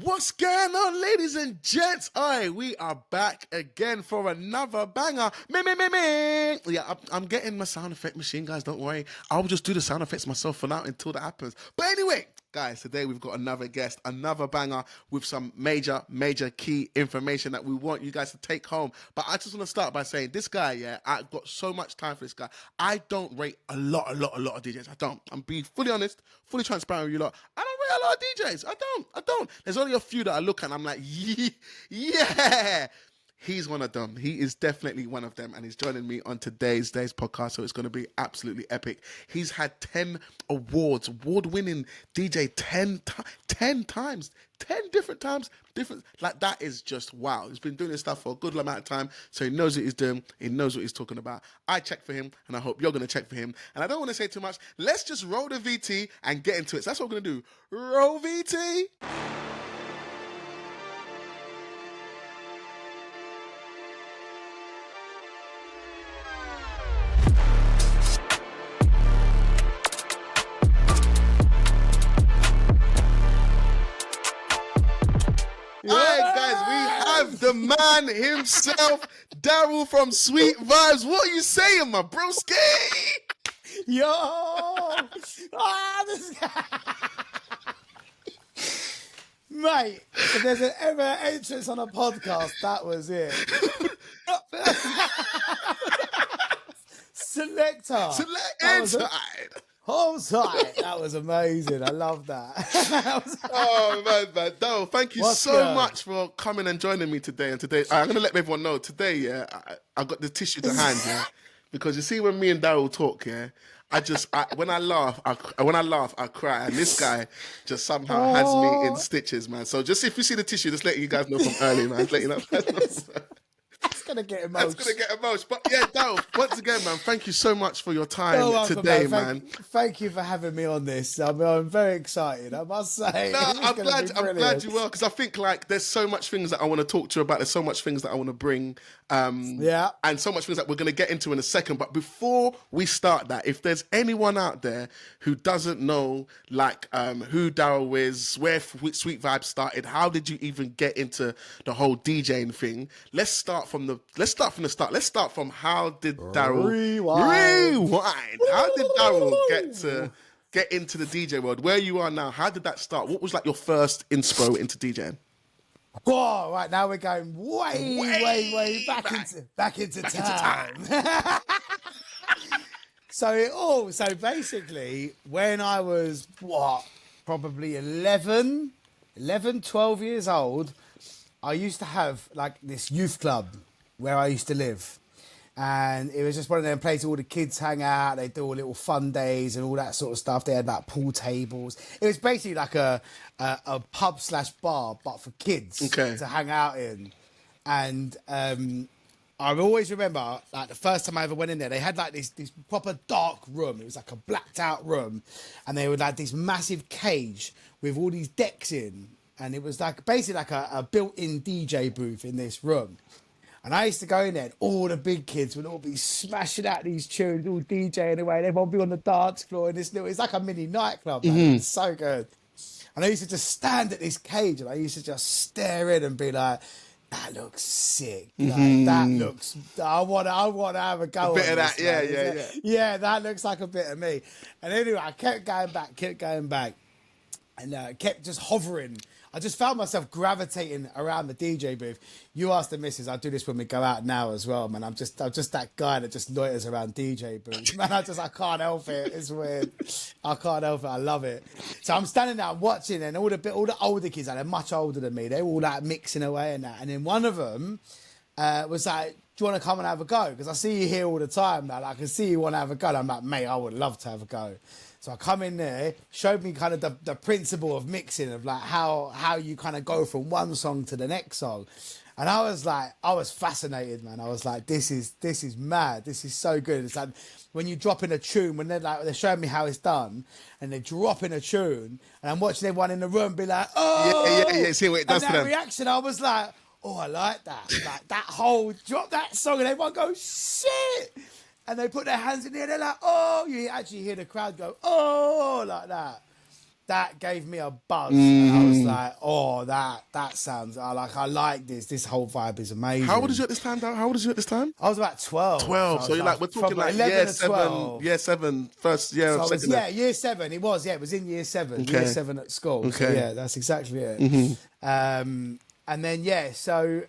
What's going on, ladies and gents? We are back again for another banger. Yeah, I'm getting my sound effect machine, guys. Don't worry. I'll just do the sound effects myself for now until that happens. But anyway, guys, today we've got another guest, another banger with some major key information that we want you guys to take home. But I just want to start by saying this guy, yeah, I've got so much time for this guy. I don't rate a lot of DJs. I don't. I'm being fully honest, fully transparent with you lot. I don't rate a lot of DJs. I don't. There's only a few that I look at and I'm like, yeah. He's one of them. He is definitely one of them, and he's joining me on today's podcast, so it's going to be absolutely epic. He's had 10 awards, award-winning DJ 10 times, 10 different times, like that is just wow. He's been doing this stuff for a good amount of time, so he knows what he's doing, he knows what he's talking about. I checked for him, and I hope you're going to check for him, and I don't want to say too much. Let's just roll the VT and get into it. So that's what we're going to do. Roll VT. Alright, guys, we have the man himself, Daryl from Sweet Vibes. What are you saying, my broski? Yo! This guy. Mate, if there's ever entrance on a podcast, that was it. Selector. Hold tight. That was amazing. I love that. Oh, man. Daryl, thank you so much for coming and joining me today. And today, I'm going to let everyone know, today, yeah, I got the tissue to hand, yeah, because you see when me and Daryl talk, yeah, when I laugh, I cry, and this guy just somehow has me in stitches, man. So just if you see the tissue, just letting you guys know from early, man. Just letting you know. That's going to get emotional. But yeah, Daryl, once again, man, thank you so much for your time today, man. Thank you for having me on this. I'm very excited, I must say. No, I'm glad you were, because I think like there's so much things that I want to talk to you about. There's so much things that I want to bring. And so much things that we're going to get into in a second. But before we start that, if there's anyone out there who doesn't know like who Daryl is, where Sweet Vibes started, how did you even get into the whole DJing thing? Let's start from the start. Let's start from how did Daryl rewind? How did Daryl get into the DJ world? Where you are now, how did that start? What was like your first inspo into DJing? Oh, right, now we're going way back into time. So basically, when I was, probably 11, 12 years old, I used to have like this youth club where I used to live. And it was just one of them places all the kids hang out. They do all little fun days and all that sort of stuff. They had like pool tables. It was basically like a pub/bar, but for kids to hang out in. And I always remember like the first time I ever went in there, they had like this proper dark room. It was like a blacked out room, and they would like this massive cage with all these decks in, and it was like basically like a built-in DJ booth in this room. And I used to go in there and all the big kids would all be smashing out these tunes, all DJing away. And everyone would be on the dance floor in this it's like a mini nightclub, man. It was so good. And I used to just stand at this cage and I used to just stare in and be like, that looks sick. Like, that looks, I want to have a go. A bit on of that, this, yeah. Yeah, that looks like a bit of me. And anyway, I kept going back and kept just hovering. I just found myself gravitating around the DJ booth. You ask the missus, I do this when we go out now as well, man. I'm just that guy that just loiters around DJ booths. Man, I can't help it. It's weird. I can't help it. I love it. So I'm standing there watching, and all the older kids, they're much older than me. They're all like mixing away and that. And then one of them was like, do you want to come and have a go? Because I see you here all the time now. Like, I can see you want to have a go. And I'm like, mate, I would love to have a go. So I come in there, showed me kind of the principle of mixing, of like how you kind of go from one song to the next song. And I was fascinated, man. I was like, this is mad. This is so good. It's like when you drop in a tune, when they're showing me how it's done, and they drop in a tune, and I'm watching everyone in the room be like, oh, yeah. See what it does to them. And that reaction, I was like, oh, I like that. Like that whole drop that song, and everyone goes, shit. And they put their hands in the air, they're like, oh, you actually hear the crowd go, oh, like that. that gave me a buzz. And I was like, oh, that sounds, I like this. This whole vibe is amazing. How old is you at this time, Daryl? How old is you at this time? I was about 12. 12. So you're like, we're talking like 11 year or 7, 12. year 7, first year of second. Year 7. It was in year 7. Okay. Year 7 at school. Okay. So yeah, that's exactly it. And then, yeah, so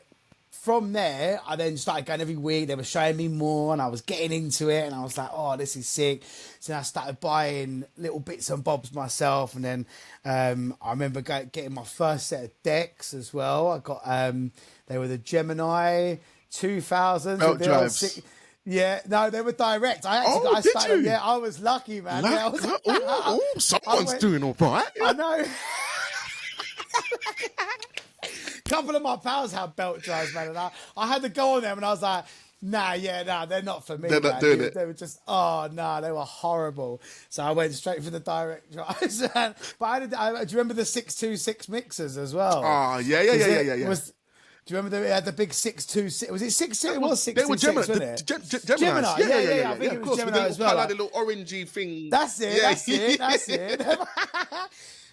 from there, I then started going every week. They were showing me more, and I was getting into it, and I was like, "Oh, this is sick." So I started buying little bits and bobs myself, and then I remember getting my first set of decks as well. I got they were the Gemini 2000s. Belt drives. Yeah, no, they were direct. Did you? Yeah, I was lucky, man. Someone's doing all right. I know. Couple of my pals had belt drives, man, and I had to go on them, and I was like, nah, they're not for me. They're not doing it. They were just, they were horrible. So I went straight for the direct drives. But do you remember the 626 mixers as well? Oh, yeah. Do you remember they had the big 626? Was it 6? It was 626, They were Gemini. wasn't it? Gemini. Yeah. I think it was Gemini as well. Like the little orangey thing. That's it.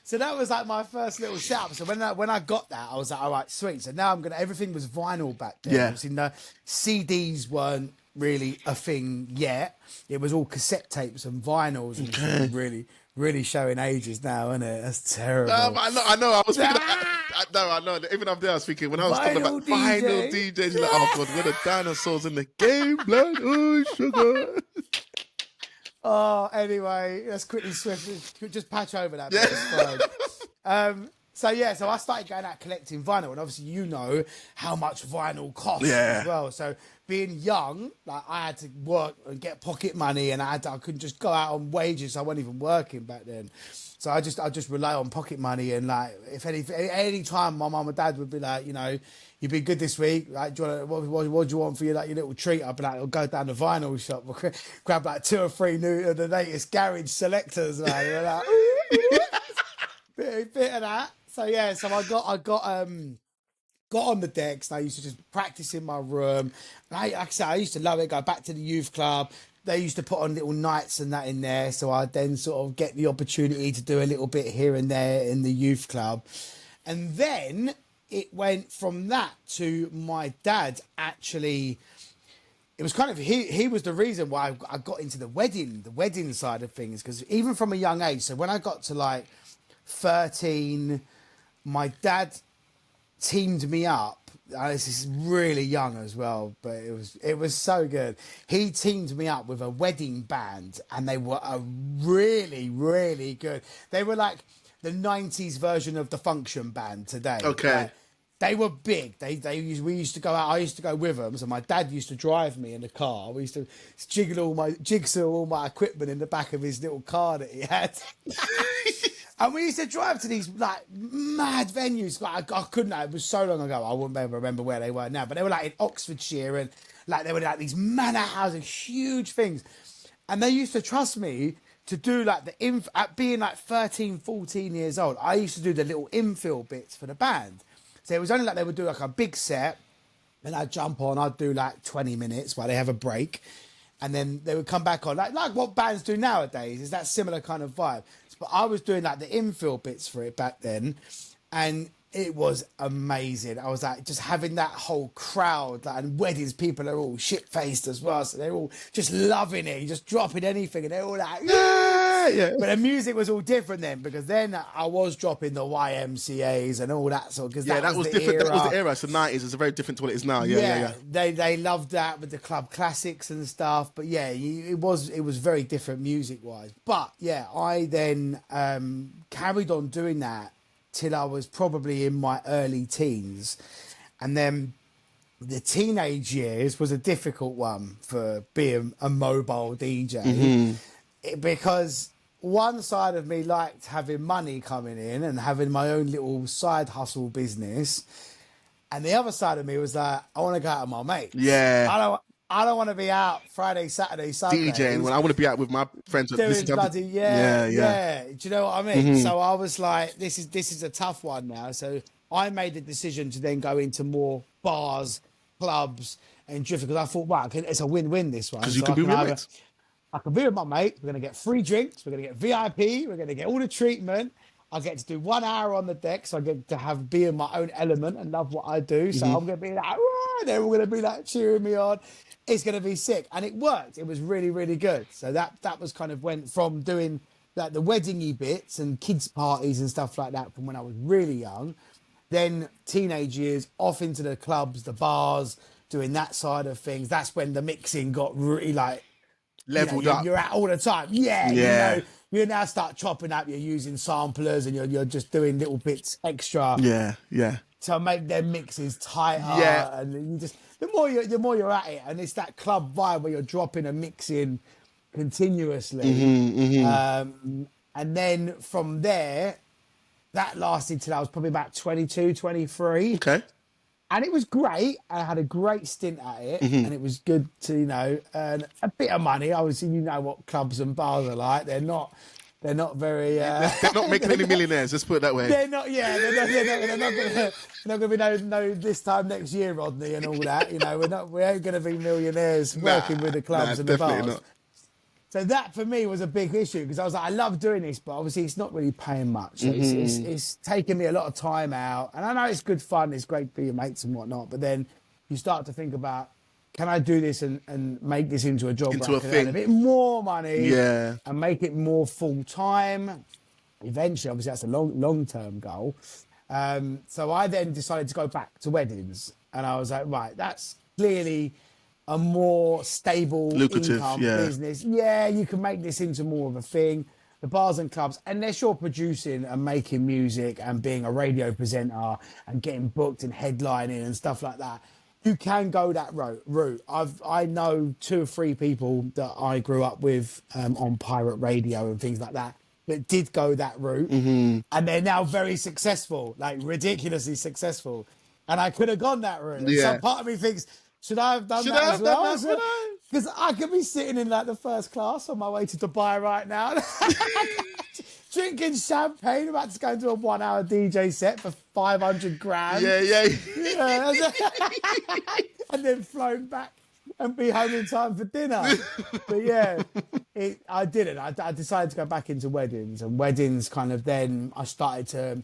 So that was like my first little setup. So when I got that, I was like, all right, sweet. So now everything was vinyl back then. Yeah. Obviously, no, CDs weren't really a thing yet. It was all cassette tapes and vinyls, and it's really showing ages now, isn't it? That's terrible. I know. I was thinking. I know. Even up there, I was thinking when I was talking about vinyl DJs, you're like, oh god, we're the dinosaurs in the game, blood. Oh sugar. Oh, anyway, let's just patch over that. Yeah. It's fine. So I started going out collecting vinyl, and obviously you know how much vinyl costs as well. So being young, like I had to work and get pocket money, and I couldn't just go out on wages. I wasn't even working back then. So I just rely on pocket money, and like if any time my mum and dad would be like, you know, you've been good this week. Like, what do you want for your little treat? I'd be like, I'll go down the vinyl shop, grab like 2 or 3 new the latest garage selectors, man. And like, bit of that. So yeah, so I got on the decks, and I used to just practice in my room. And like I said, I used to love it. Go back to the youth club. They used to put on little nights and that in there, so I'd then sort of get the opportunity to do a little bit here and there in the youth club. And then it went from that to my dad actually. It was kind of he was the reason why I got into the wedding side of things, because even from a young age. So when I got to like 13, my dad teamed me up. This is really young as well, but it was so good. He teamed me up with a wedding band, and they were a really, really good. They were like the 90s version of the function band today. Okay. They were big. We used to go out. I used to go with them. So my dad used to drive me in the car. We used to jigsaw all my equipment in the back of his little car that he had. And we used to drive to these like mad venues. Like I couldn't. It was so long ago. I wouldn't be able to remember where they were now. But they were like in Oxfordshire, and like they were like these manor houses, huge things. And they used to trust me to do like at being like 13, 14 years old. I used to do the little infill bits for the band. So it was only like they would do like a big set, and I'd jump on. I'd do like 20 minutes while they have a break, and then they would come back on like what bands do nowadays. Is that similar kind of vibe? But I was doing like the infill bits for it back then, and it was amazing. I was like just having that whole crowd, like, and weddings, people are all shit faced as well, so they're all just loving it. You're just dropping anything, and they're all like, yeah. But the music was all different then, because then I was dropping the YMCA's and all that sort. Because that was different. That was the era. It's the 90s. It's very different to what it is now. Yeah. They loved that with the club classics and stuff. But yeah, it was very different music wise. But yeah, I then carried on doing that till I was probably in my early teens, and then the teenage years was a difficult one for being a mobile DJ, because one side of me liked having money coming in and having my own little side hustle business, and the other side of me was like, I want to go out with my mates. I don't want to be out Friday, Saturday, Sunday DJing. When I want to be out with my friends doing bloody yeah. Do you know what I mean? So I was like, this is a tough one now. So I made the decision to then go into more bars, clubs, and drift, because I thought, wow, it's a win-win this one. Because you can be with your mates. I can be with my mate. We're going to get free drinks. We're going to get VIP. We're going to get all the treatment. I get to do 1 hour on the deck, so I get to be in my own element and love what I do. So I'm going to be like, "Wah," they're all going to be like cheering me on. It's going to be sick. And it worked. It was really, really good. So that was kind of went from doing like the weddingy bits and kids parties and stuff like that from when I was really young. Then teenage years, off into the clubs, the bars, doing that side of things. That's when the mixing got really like, Leveled up. you're out all the time. Yeah, Yeah. you now start chopping up. You're using samplers and you're just doing little bits extra Yeah. Yeah. to make their mixes tighter. Yeah. And you just the more you're at it, and it's that club vibe where you're dropping and mixing continuously. And then from there, that lasted till I was probably about 22, 23. Okay. And it was great. I had a great stint at it, and it was good to, earn a bit of money. Obviously, you know what clubs and bars are like. They're not very. They're not making any millionaires. Let's put it that way. They're not. Yeah, they're not going to be no this time next year, Rodney, and all that. We ain't going to be millionaires working with the clubs and the bars. Definitely not. So that for me was a big issue because I was like, I love doing this, but obviously it's not really paying much. So it's taken me a lot of time out. And I know it's good fun, it's great for your mates and whatnot, but then you start to think about, can I do this and make this into a job Into where a I can thing. earn a bit more money Yeah. and make it more full time? Eventually, obviously that's a long-term goal. So I then decided to go back to weddings, and I was like, right, that's clearly a more stable Lucrative, income yeah. business. Yeah, you can make this into more of a thing. The bars and clubs, unless you're producing and making music and being a radio presenter and getting booked and headlining and stuff like that, you can go that route. I know 2 or 3 people that I grew up with on pirate radio and things like that did go that route, and they're now very successful, like ridiculously successful. And I could have gone that route. And Yeah. some part of me thinks, should I have done Should that I as have well? done that? Would I? Because I could be sitting in like the first class on my way to Dubai right now, drinking champagne, about to go into a 1 hour DJ set for 500 grand. Yeah. And then flown back and be home in time for dinner. But yeah, I didn't. I decided to go back into weddings, and weddings kind of then I started to,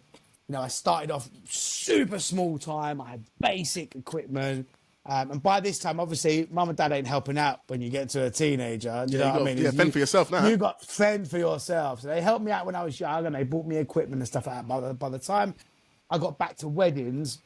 I started off super small time. I had basic equipment. And by this time, obviously, mum and dad ain't helping out when you get to a teenager. You know what I mean? Yeah, fend for yourself now. You got fend for yourself. So they helped me out when I was young, and they bought me equipment and stuff like that. By the time I got back to weddings,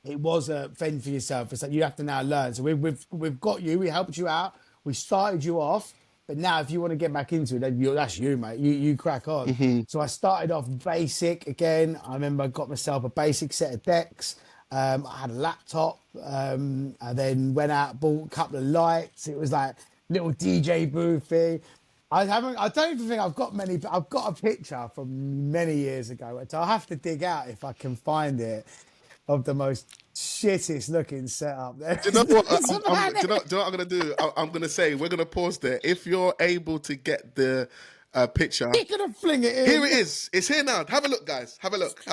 it was a fend for yourself. It's like you have to now learn. So we've got you. We helped you out. We started you off. But now, if you want to get back into it, then that's you, mate. You crack on. So I started off basic again. I remember I got myself a basic set of decks. I had a laptop. I then went out, bought a couple of lights. It was like little DJ booth thing. I don't even think I've got many. I've got a picture from many years ago, which I'll have to dig out if I can find it, of the most shittest looking setup there. Do you know what? Do you know what I'm going to do? I'm going to say, we're going to pause there. If you're able to get the picture. You're going to fling it in. Here it is. It's here now. Have a look, guys. Have a look.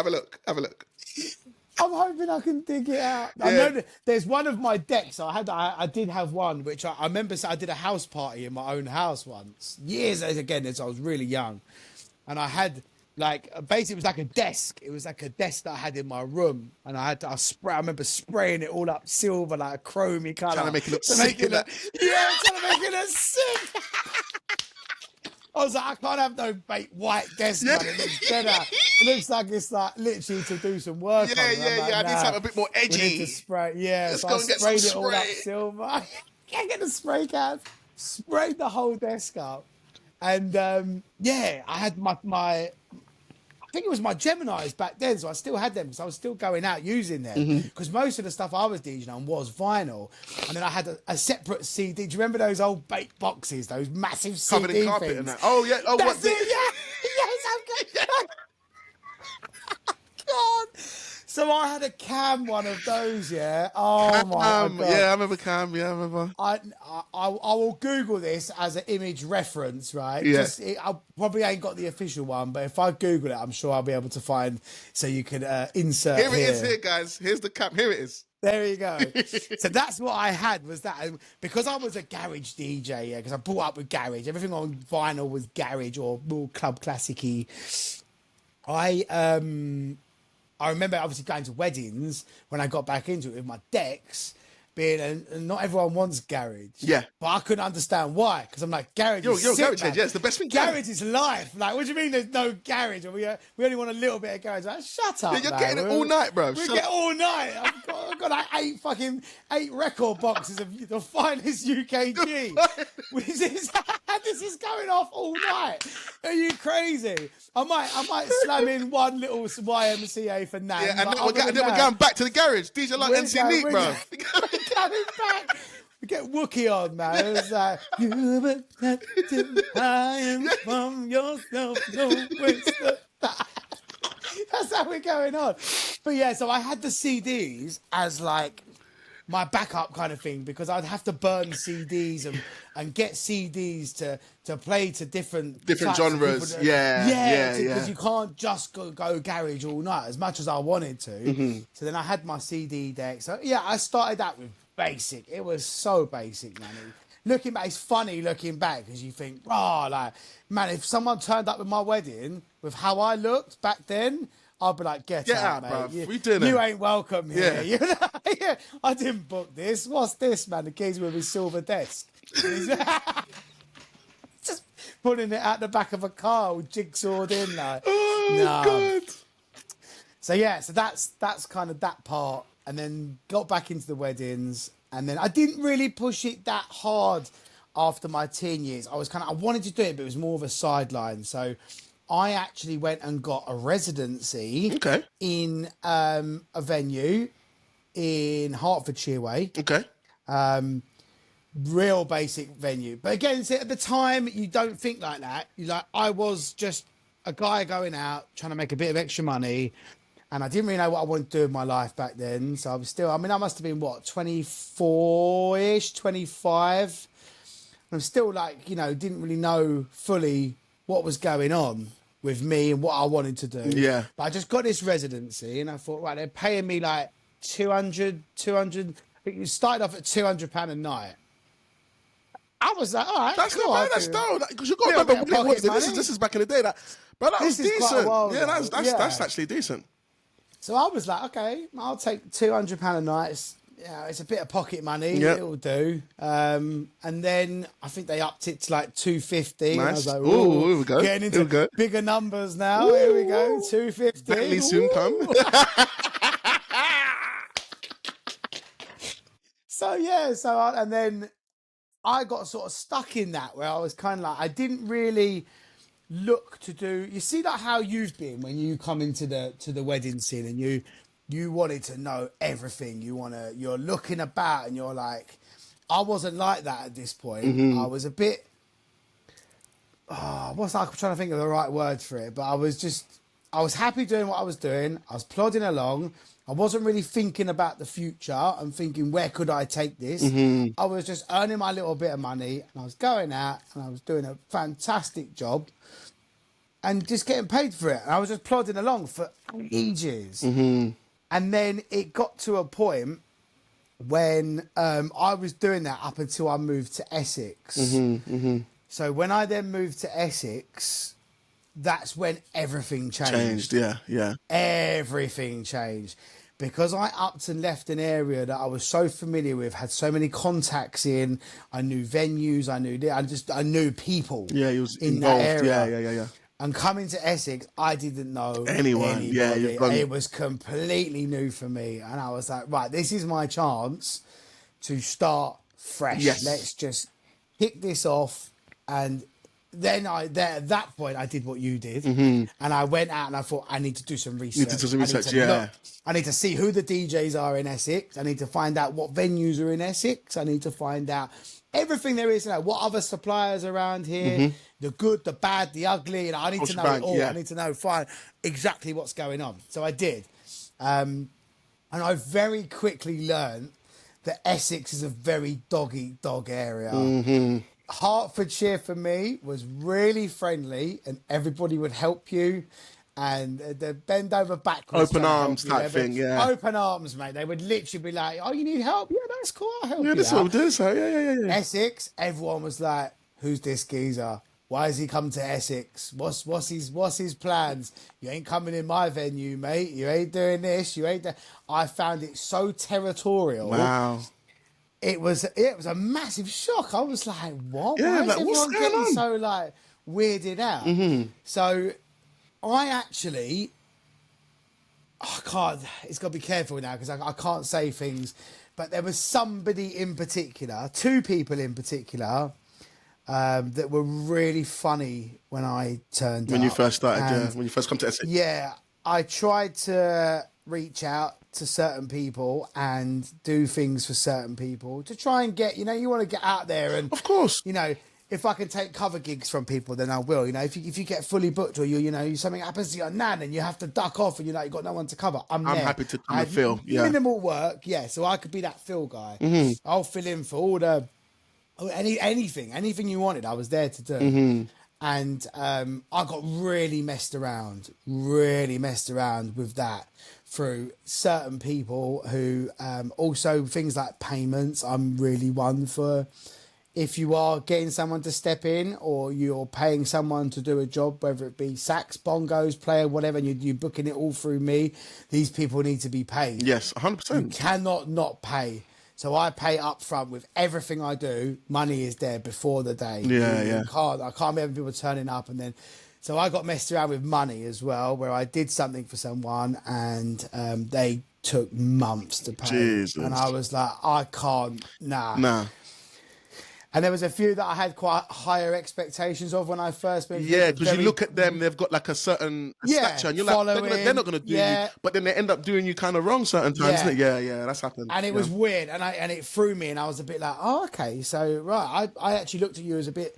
I'm hoping I can dig it out. Yeah. I know that there's one of my decks. I did have one, which I remember. I did a house party in my own house once, years again, as I was really young, and I had basically it was like a desk. It was like a desk that I had in my room, and I remember spraying it all up silver, like a chromy colour, Trying to make it look sick. trying to make it look sick. I was like, I can't have no fake white desk, man. It looks better. It looks like it's like literally to do some work on it. I need something a bit more edgy. We need to spray. Yeah, Let's so go I and get sprayed some it all up spray. silver. Can't get the spray can. Sprayed the whole desk up. And I had my I think it was my Geminis back then, so I still had them because I was still going out using them because most of the stuff I was DJing on was vinyl, and then I had a separate CD. Do you remember those old baked boxes, those massive Covered CD in carpet things? and that. Oh, yeah. Oh, That's what? it, yeah. Yes, I'm good. God. So I had a Cam one of those, yeah. Oh my God. Yeah, I remember Cam. Yeah, I remember. I will Google this as an image reference, right? Yeah. I probably ain't got the official one, but if I Google it, I'm sure I'll be able to find, so you can insert Here it is, here, guys. Here's the Cam. Here it is. There you go. So that's what I had, was that. And because I was a garage DJ, yeah, because I brought up with garage. Everything on vinyl was garage or more club classic-y. I remember obviously going to weddings when I got back into it with my decks. And not everyone wants garage. Yeah. But I couldn't understand why. Because I'm like, garage is sick, garage, man. yeah, it's the best thing. Garage is life. Like, what do you mean there's no garage? We only want a little bit of garage. Like, shut up, Yeah, you're man. getting it all night, bro. We get all night. I've got like eight record boxes of the finest UKG. This is going off all night. Are you crazy? I might slam in one little YMCA for now. Yeah, and then we're going back to the garage. DJ like NC Neat, bro. Coming back. We get Wookie on, man. It's like, you were too high from yourself, no waste of time. That's how we're going on. But yeah, so I had the CDs as like my backup kind of thing, because I'd have to burn CDs and get CDs to play to different genres. Yeah. Because you can't just go garage all night as much as I wanted to. Mm-hmm. So then I had my CD deck. So yeah, I started that with basic. It was so basic, man. Looking back, it's funny looking back, because you think, like, man, if someone turned up at my wedding with how I looked back then, I'd be like, get out, mate. Bruv. You ain't welcome here. Yeah. Yeah. I didn't book this. What's this, man? The keys with his silver desk. Just putting it out the back of a car with jigsawed in, like. God. So that's kind of that part, and then got back into the weddings, and then I didn't really push it that hard after my teen years. I wanted to do it, but it was more of a sideline. So I actually went and got a residency in a venue in Hertfordshire way. Okay. Real basic venue. But again, at the time, you don't think like that. I was just a guy going out, trying to make a bit of extra money. And I didn't really know what I wanted to do with my life back then. So I was still, I must have been, 24-ish, 25. I'm still didn't really know fully what was going on with me and what I wanted to do. Yeah. But I just got this residency, and I thought, right, they're paying me like 200. It started off at £200 a night. I was like, all right, that's cool, not bad. That's dope. Because you got to remember, this is back in the day. But that was decent. That's actually decent. So I was like, okay, I'll take £200 a night. It's a bit of pocket money. Yep. It'll do. And then I think they upped it to like 250. Nice. And I was like, ooh, here we go. Getting into bigger numbers now. Ooh. Here we go, 250. Bentley soon come. And then I got sort of stuck in that, where I was kind of like, I didn't really look to do. You see, like how you've been when you come into the wedding scene, and you wanted to know everything. You're looking about, and you're like, I wasn't like that at this point. Mm-hmm. I was a bit. I'm trying to think of the right words for it, but I was happy doing what I was doing. I was plodding along. I wasn't really thinking about the future and thinking, where could I take this? Mm-hmm. I was just earning my little bit of money, and I was going out, and I was doing a fantastic job and just getting paid for it. And I was just plodding along for ages. Mm-hmm. And then it got to a point when I was doing that up until I moved to Essex. Mm-hmm. Mm-hmm. So when I then moved to Essex, that's when everything changed. Yeah. Everything changed. Because I upped and left an area that I was so familiar with, had so many contacts in, I knew venues, I knew people. Yeah, he was in involved. That area. Yeah. And coming to Essex, I didn't know anyone. Anybody. Yeah, it was completely new for me. And I was like, right, this is my chance to start fresh. Yes. Let's just kick this off. And then at that point, I did what you did. Mm-hmm. And I went out and I thought, I need to do some research. I need to see who the DJs are in Essex. I need to find out what venues are in Essex. I need to find out everything there is to know. What other suppliers around here, mm-hmm. the good, the bad, the ugly. I need to know it all. Yeah. I need to find exactly what's going on. So I did. And I very quickly learned that Essex is a very dog-eat-dog area. Mm-hmm. Hertfordshire for me was really friendly, and everybody would help you, and the bend over backwards, open arms type thing. Yeah, open arms, mate. They would literally be like, "Oh, you need help? Yeah, that's cool. I'll help you." Yeah, that's what I'm doing. So yeah. Essex, everyone was like, "Who's this geezer? Why has he come to Essex? What's his plans? You ain't coming in my venue, mate. You ain't doing this. You ain't that. I found it so territorial. Wow. It was a massive shock. I was like, what? Yeah, Why is like, what's everyone going getting on? so like weirded out? So I actually, I can't. It's got to be careful now because I can't say things. But there was somebody in particular, two people in particular, that were really funny when I turned When up. you first started, And when you first come to Essex. yeah, I tried to reach out to certain people and do things for certain people to try and get, you want to get out there and, Of course. if I can take cover gigs from people, then I will. If you get fully booked or something happens to your nan and you have to duck off and you've got no one to cover, I'm there. happy to come I and had fill. Yeah. minimal work, so I could be that fill guy. I'll fill in for all the anything you wanted. I was there to do. And I got really messed around with that through certain people who also things like payments. I'm really one for if you are getting someone to step in or you're paying someone to do a job, whether it be sax, bongos, player, whatever, and you're booking it all through me, these people need to be paid. Yes, 100%. You cannot not pay. So I pay up front with everything I do. Money is there before the day. Yeah. I can't have people turning up and then. So I got messed around with money as well, where I did something for someone and they took months to pay. Jesus. And I was like, I can't, nah. Nah. And there was a few that I had quite higher expectations of when I first moved. Yeah, because you look at them, they've got like a certain stature, and you're like, they're not going to do you, but then they end up doing you kind of wrong certain times, isn't it? Yeah, that's happened. And it was weird, and it threw me, and I was a bit like, oh, okay, so right, I actually looked at you as a bit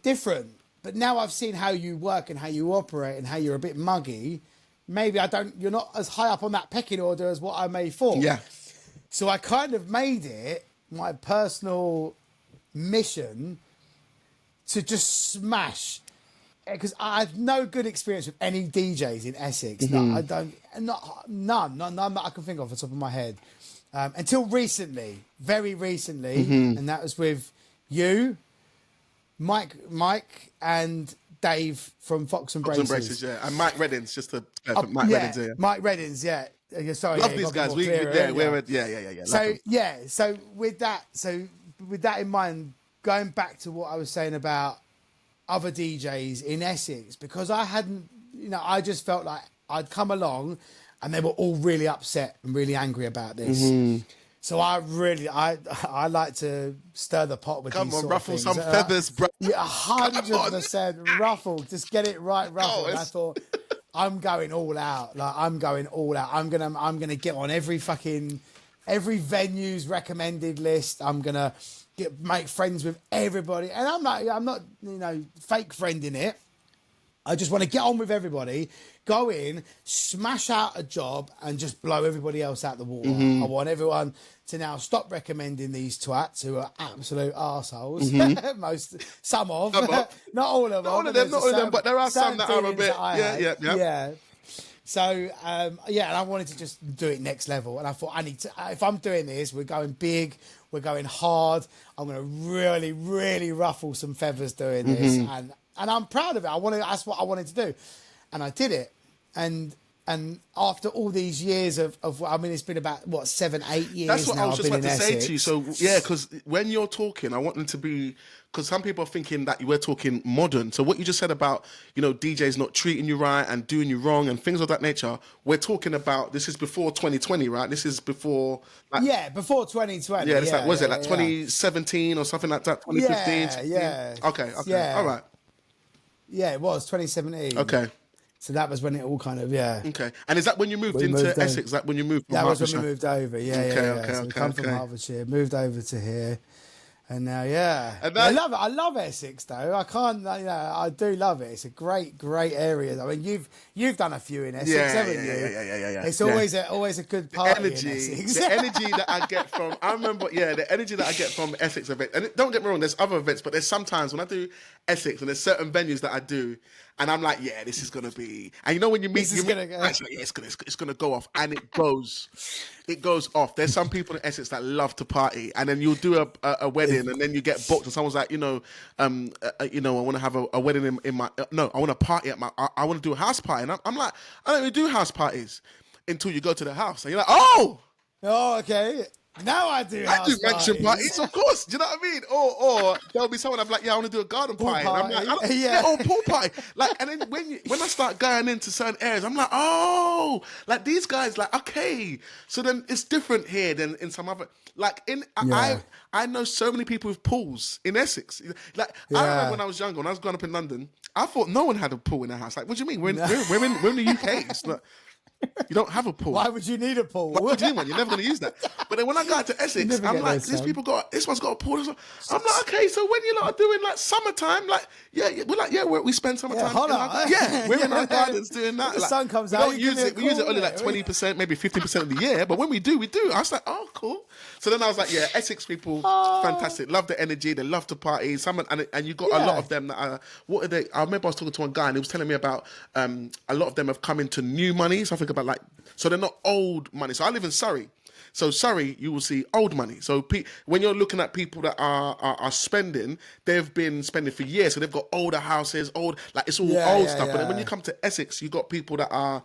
different, but now I've seen how you work and how you operate and how you're a bit muggy. Maybe you're not as high up on that pecking order as what I may thought. Yeah. So I kind of made it my personal mission to just smash, because I had no good experience with any DJs in Essex. No, I don't, none that I can think of off the top of my head, until recently, very recently, and that was with you, Mike, and Dave from Fox and Braces. And Mike Reddins, just to Mike Reddins, yeah. Mike Reddins, yeah. Sorry, love these guys. So with that in mind, going back to what I was saying about other DJs in Essex, because I hadn't, I just felt like I'd come along and they were all really upset and really angry about this. So I like to stir the pot with these sort of ruffle things. some feathers, bro. Yeah, 100% ruffle. Just get it right, ruffle. And I thought, I'm going all out. Like, I'm going all out. I'm gonna get on every venue's recommended list. I'm gonna make friends with everybody. And I'm not fake friending it. I just want to get on with everybody, go in, smash out a job, and just blow everybody else out the water. I want everyone to now stop recommending these twats who are absolute arseholes. Some of, not all of them. But there are some that are a bit. Yeah. So, and I wanted to just do it next level. And I thought, if I'm doing this, we're going big, we're going hard. I'm going to really, really ruffle some feathers doing this. And I'm proud of it. That's what I wanted to do. And I did it. And after all these years of it's been about, 7-8 years. That's what now I was just about to say to you. So, Essex. because when you're talking, I want them to be, because some people are thinking that we're talking modern. So what you just said about, DJs not treating you right and doing you wrong and things of that nature, we're talking about, this is before 2020, right? This is before... before 2020. Yeah, it's 2017 or something like that, 2015? Yeah. Okay, all right. Yeah, it was 2017. Okay. So that was when it all kind of, Okay. And is that when you moved into Essex? Is that when you moved from That was Hertfordshire? when we moved over, Okay, So we come from Hertfordshire, moved over to here. And now, And I love it. I love Essex, though. I can't, I do love it. It's a great, great area. I mean, you've done a few in Essex, haven't you? Yeah. It's always a good party in Essex. The energy that I get the energy that I get from Essex events, and don't get me wrong, there's other events, but there's sometimes when I do Essex, and there's certain venues that I do, and I'm like, yeah, this is gonna be. And you know when you meet, This is gonna go. like, yeah, it's gonna go off, and it goes off. There's some people in Essex that love to party, and then you'll do a wedding, and then you get booked, and someone's like, I want to have a wedding in my, no, I want to party at my, I want to do a house party, and I'm like, I don't even do house parties until you go to the house, and you're like, oh. Oh, okay. Now I do. I do mansion parties, of course. Do you know what I mean? Or there'll be someone I'm like, yeah, I want to do a garden party. And I'm like, or pool party. Like, and then when I start going into certain areas, I'm like, oh, like these guys, like, okay. So then it's different here than in some other. Like I know so many people with pools in Essex. Like I remember when I was younger, when I was growing up in London, I thought no one had a pool in their house. Like, what do you mean? We're in the UK. It's like, you don't have a pool. Why would you need a pool? What do you mean? You're never going to use that. But then when I got to Essex, I'm like, this one's got a pool. I'm like, okay, so when you lot are doing like summertime, like, we spend summertime. We're in our gardens doing that. The sun comes out. We use it only like 20%, maybe 50% of the year. But when we do. I was like, oh, cool. So then I was like, yeah, Essex people, fantastic. Love the energy. They love to party. And you got a lot of them that are, what are they? I remember I was talking to one guy and he was telling me about a lot of them have come into new money. So I think about like, so they're not old money. So I live in Surrey. So Surrey, you will see old money. So when you're looking at people that are spending, they've been spending for years. So they've got older houses, it's all old stuff. But then when you come to Essex, you got people that are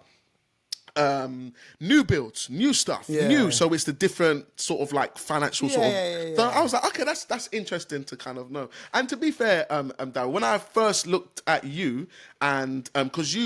new builds, new stuff, new. So it's the different sort of like financial sort of. So I was like, okay, that's interesting to kind of know. And to be fair, Daryl, when I first looked at you, and because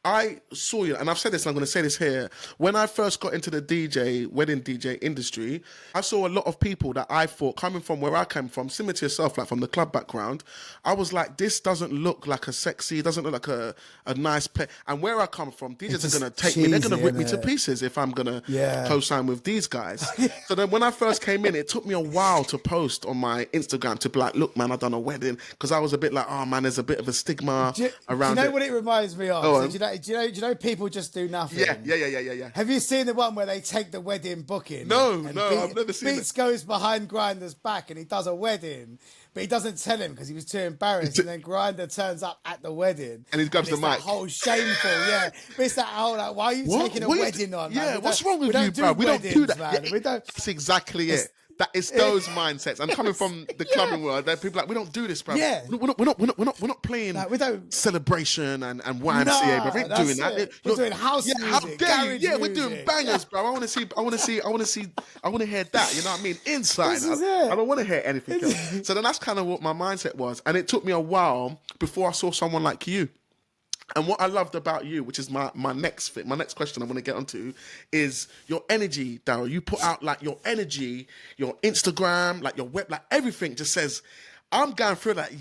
I saw you, and I've said this, and I'm going to say this here. When I first got into the wedding DJ industry, I saw a lot of people that I thought, coming from where I came from, similar to yourself, like from the club background, I was like, this doesn't look like doesn't look like a nice play. And where I come from, DJs are going to take me, they're going to rip me to pieces if I'm going to co-sign with these guys. So then when I first came in, it took me a while to post on my Instagram to be like, look, man, I've done a wedding. Because I was a bit like, oh, man, there's a bit of a stigma around it. Do you know what it reminds me of? Do you know people just do nothing? Yeah. Have you seen the one where they take the wedding booking? No, I've never seen it. Beats goes behind Grinder's back and he does a wedding, but he doesn't tell him because he was too embarrassed. And then Grinder turns up at the wedding and he grabs the mic. That whole shameful, But it's that whole like, why are you taking a wedding on? Man? What's wrong with you, bro? We don't do that. Man. We don't. That's exactly it. That is those mindsets. I'm coming from the clubbing world. There are people like, we don't do this, bro. Yeah. We're not playing we don't, celebration and YMCA, bro. We're doing that. We're doing house music. How dare you? Yeah, music. we're doing bangers, bro. I want to hear that. You know what I mean? Inside. I don't want to hear anything else. So then that's kind of what my mindset was. And it took me a while before I saw someone like you. And what I loved about you, which is my next question I want to get onto, is your energy, Daryl. You put out like your energy, your Instagram, like your web, like everything just says, I'm going through that.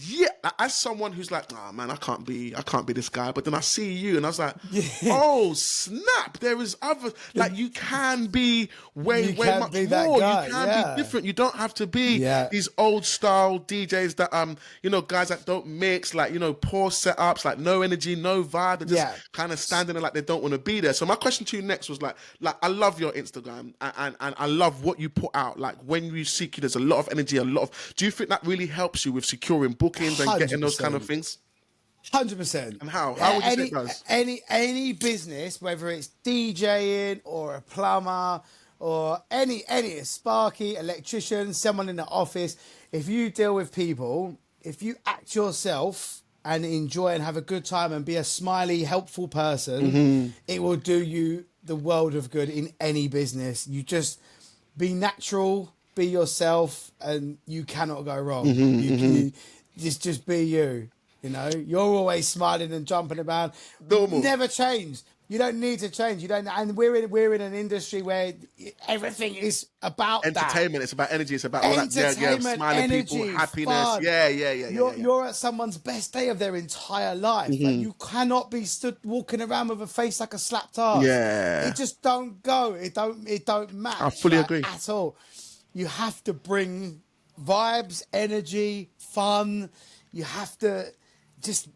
Like, as someone who's like, oh man, I can't be this guy. But then I see you and I was like, oh snap, there is other, like you can be way much more. You can be different. You don't have to be these old style DJs that guys that don't mix, like, poor setups, like no energy, no vibe, and just kind of standing there like they don't want to be there. So my question to you next was like I love your Instagram and I love what you put out. Like when you seek you, there's a lot of energy, do you think that really helps you with securing bookings and getting those kind of things? 100%. And how would you say it does? Any business, whether it's DJing or a plumber or any Sparky, electrician, someone in the office, if you deal with people, if you act yourself and enjoy and have a good time and be a smiley, helpful person, it will do you the world of good in any business. You just be natural, be yourself, and you cannot go wrong. You just be you. You're always smiling and jumping about. Normal. Never change. You don't need to change. You don't. And we're in an industry where everything is about entertainment. It's about energy. It's about all that. Smiling energy, people, happiness. Fun. You're at someone's best day of their entire life. Like, you cannot be stood walking around with a face like a slapped ass. Yeah. It just don't go. It don't match. I fully agree at all. You have to bring vibes, energy, fun. You have to if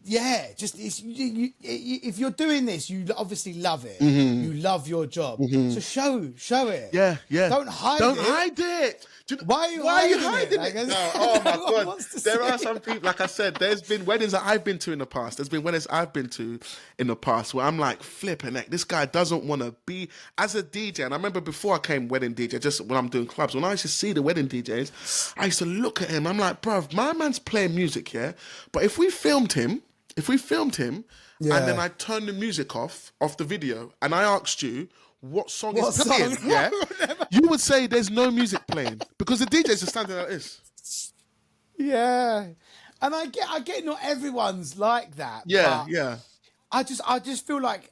you're doing this, you obviously love it. You love your job, so show it. Yeah. Don't hide Don't it. hide it. Why are you hiding it? Like, no, oh my Everyone God. wants to There see are some people, like I said, there's been weddings that I've been to in the past. There's been weddings I've been to in the past where I'm like, flipping heck, this guy doesn't want to be, as a DJ, and I remember before I came wedding DJ, just when I'm doing clubs, when I used to see the wedding DJs, I used to look at him, I'm like, bruv, my man's playing music, yeah? But if we filmed him, and then I turned the music off the video, and I asked you, what song is playing? Yeah, you would say there's no music playing because the DJs are standing like this. Yeah, and I get not everyone's like that. Yeah, but yeah. I just feel like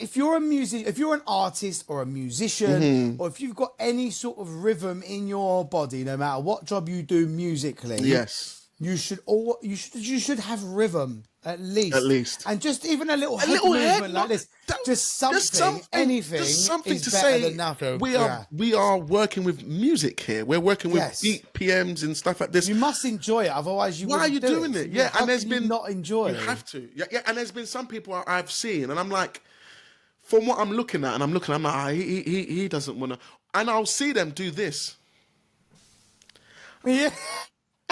if you're an artist or a musician, or if you've got any sort of rhythm in your body, no matter what job you do musically, Yes, you should have rhythm at least, and just even a little head movement like this, just something, anything, just something is to better say. than nothing. We are working with music here. We're working with beat PMs and stuff like this. You must enjoy it, otherwise you. Why are you doing it? Yeah, and there's been not enjoy it. You have to. Yeah, and there's been some people I've seen, and I'm like, from what I'm looking at, I'm like, he doesn't want to, and I'll see them do this. Yeah.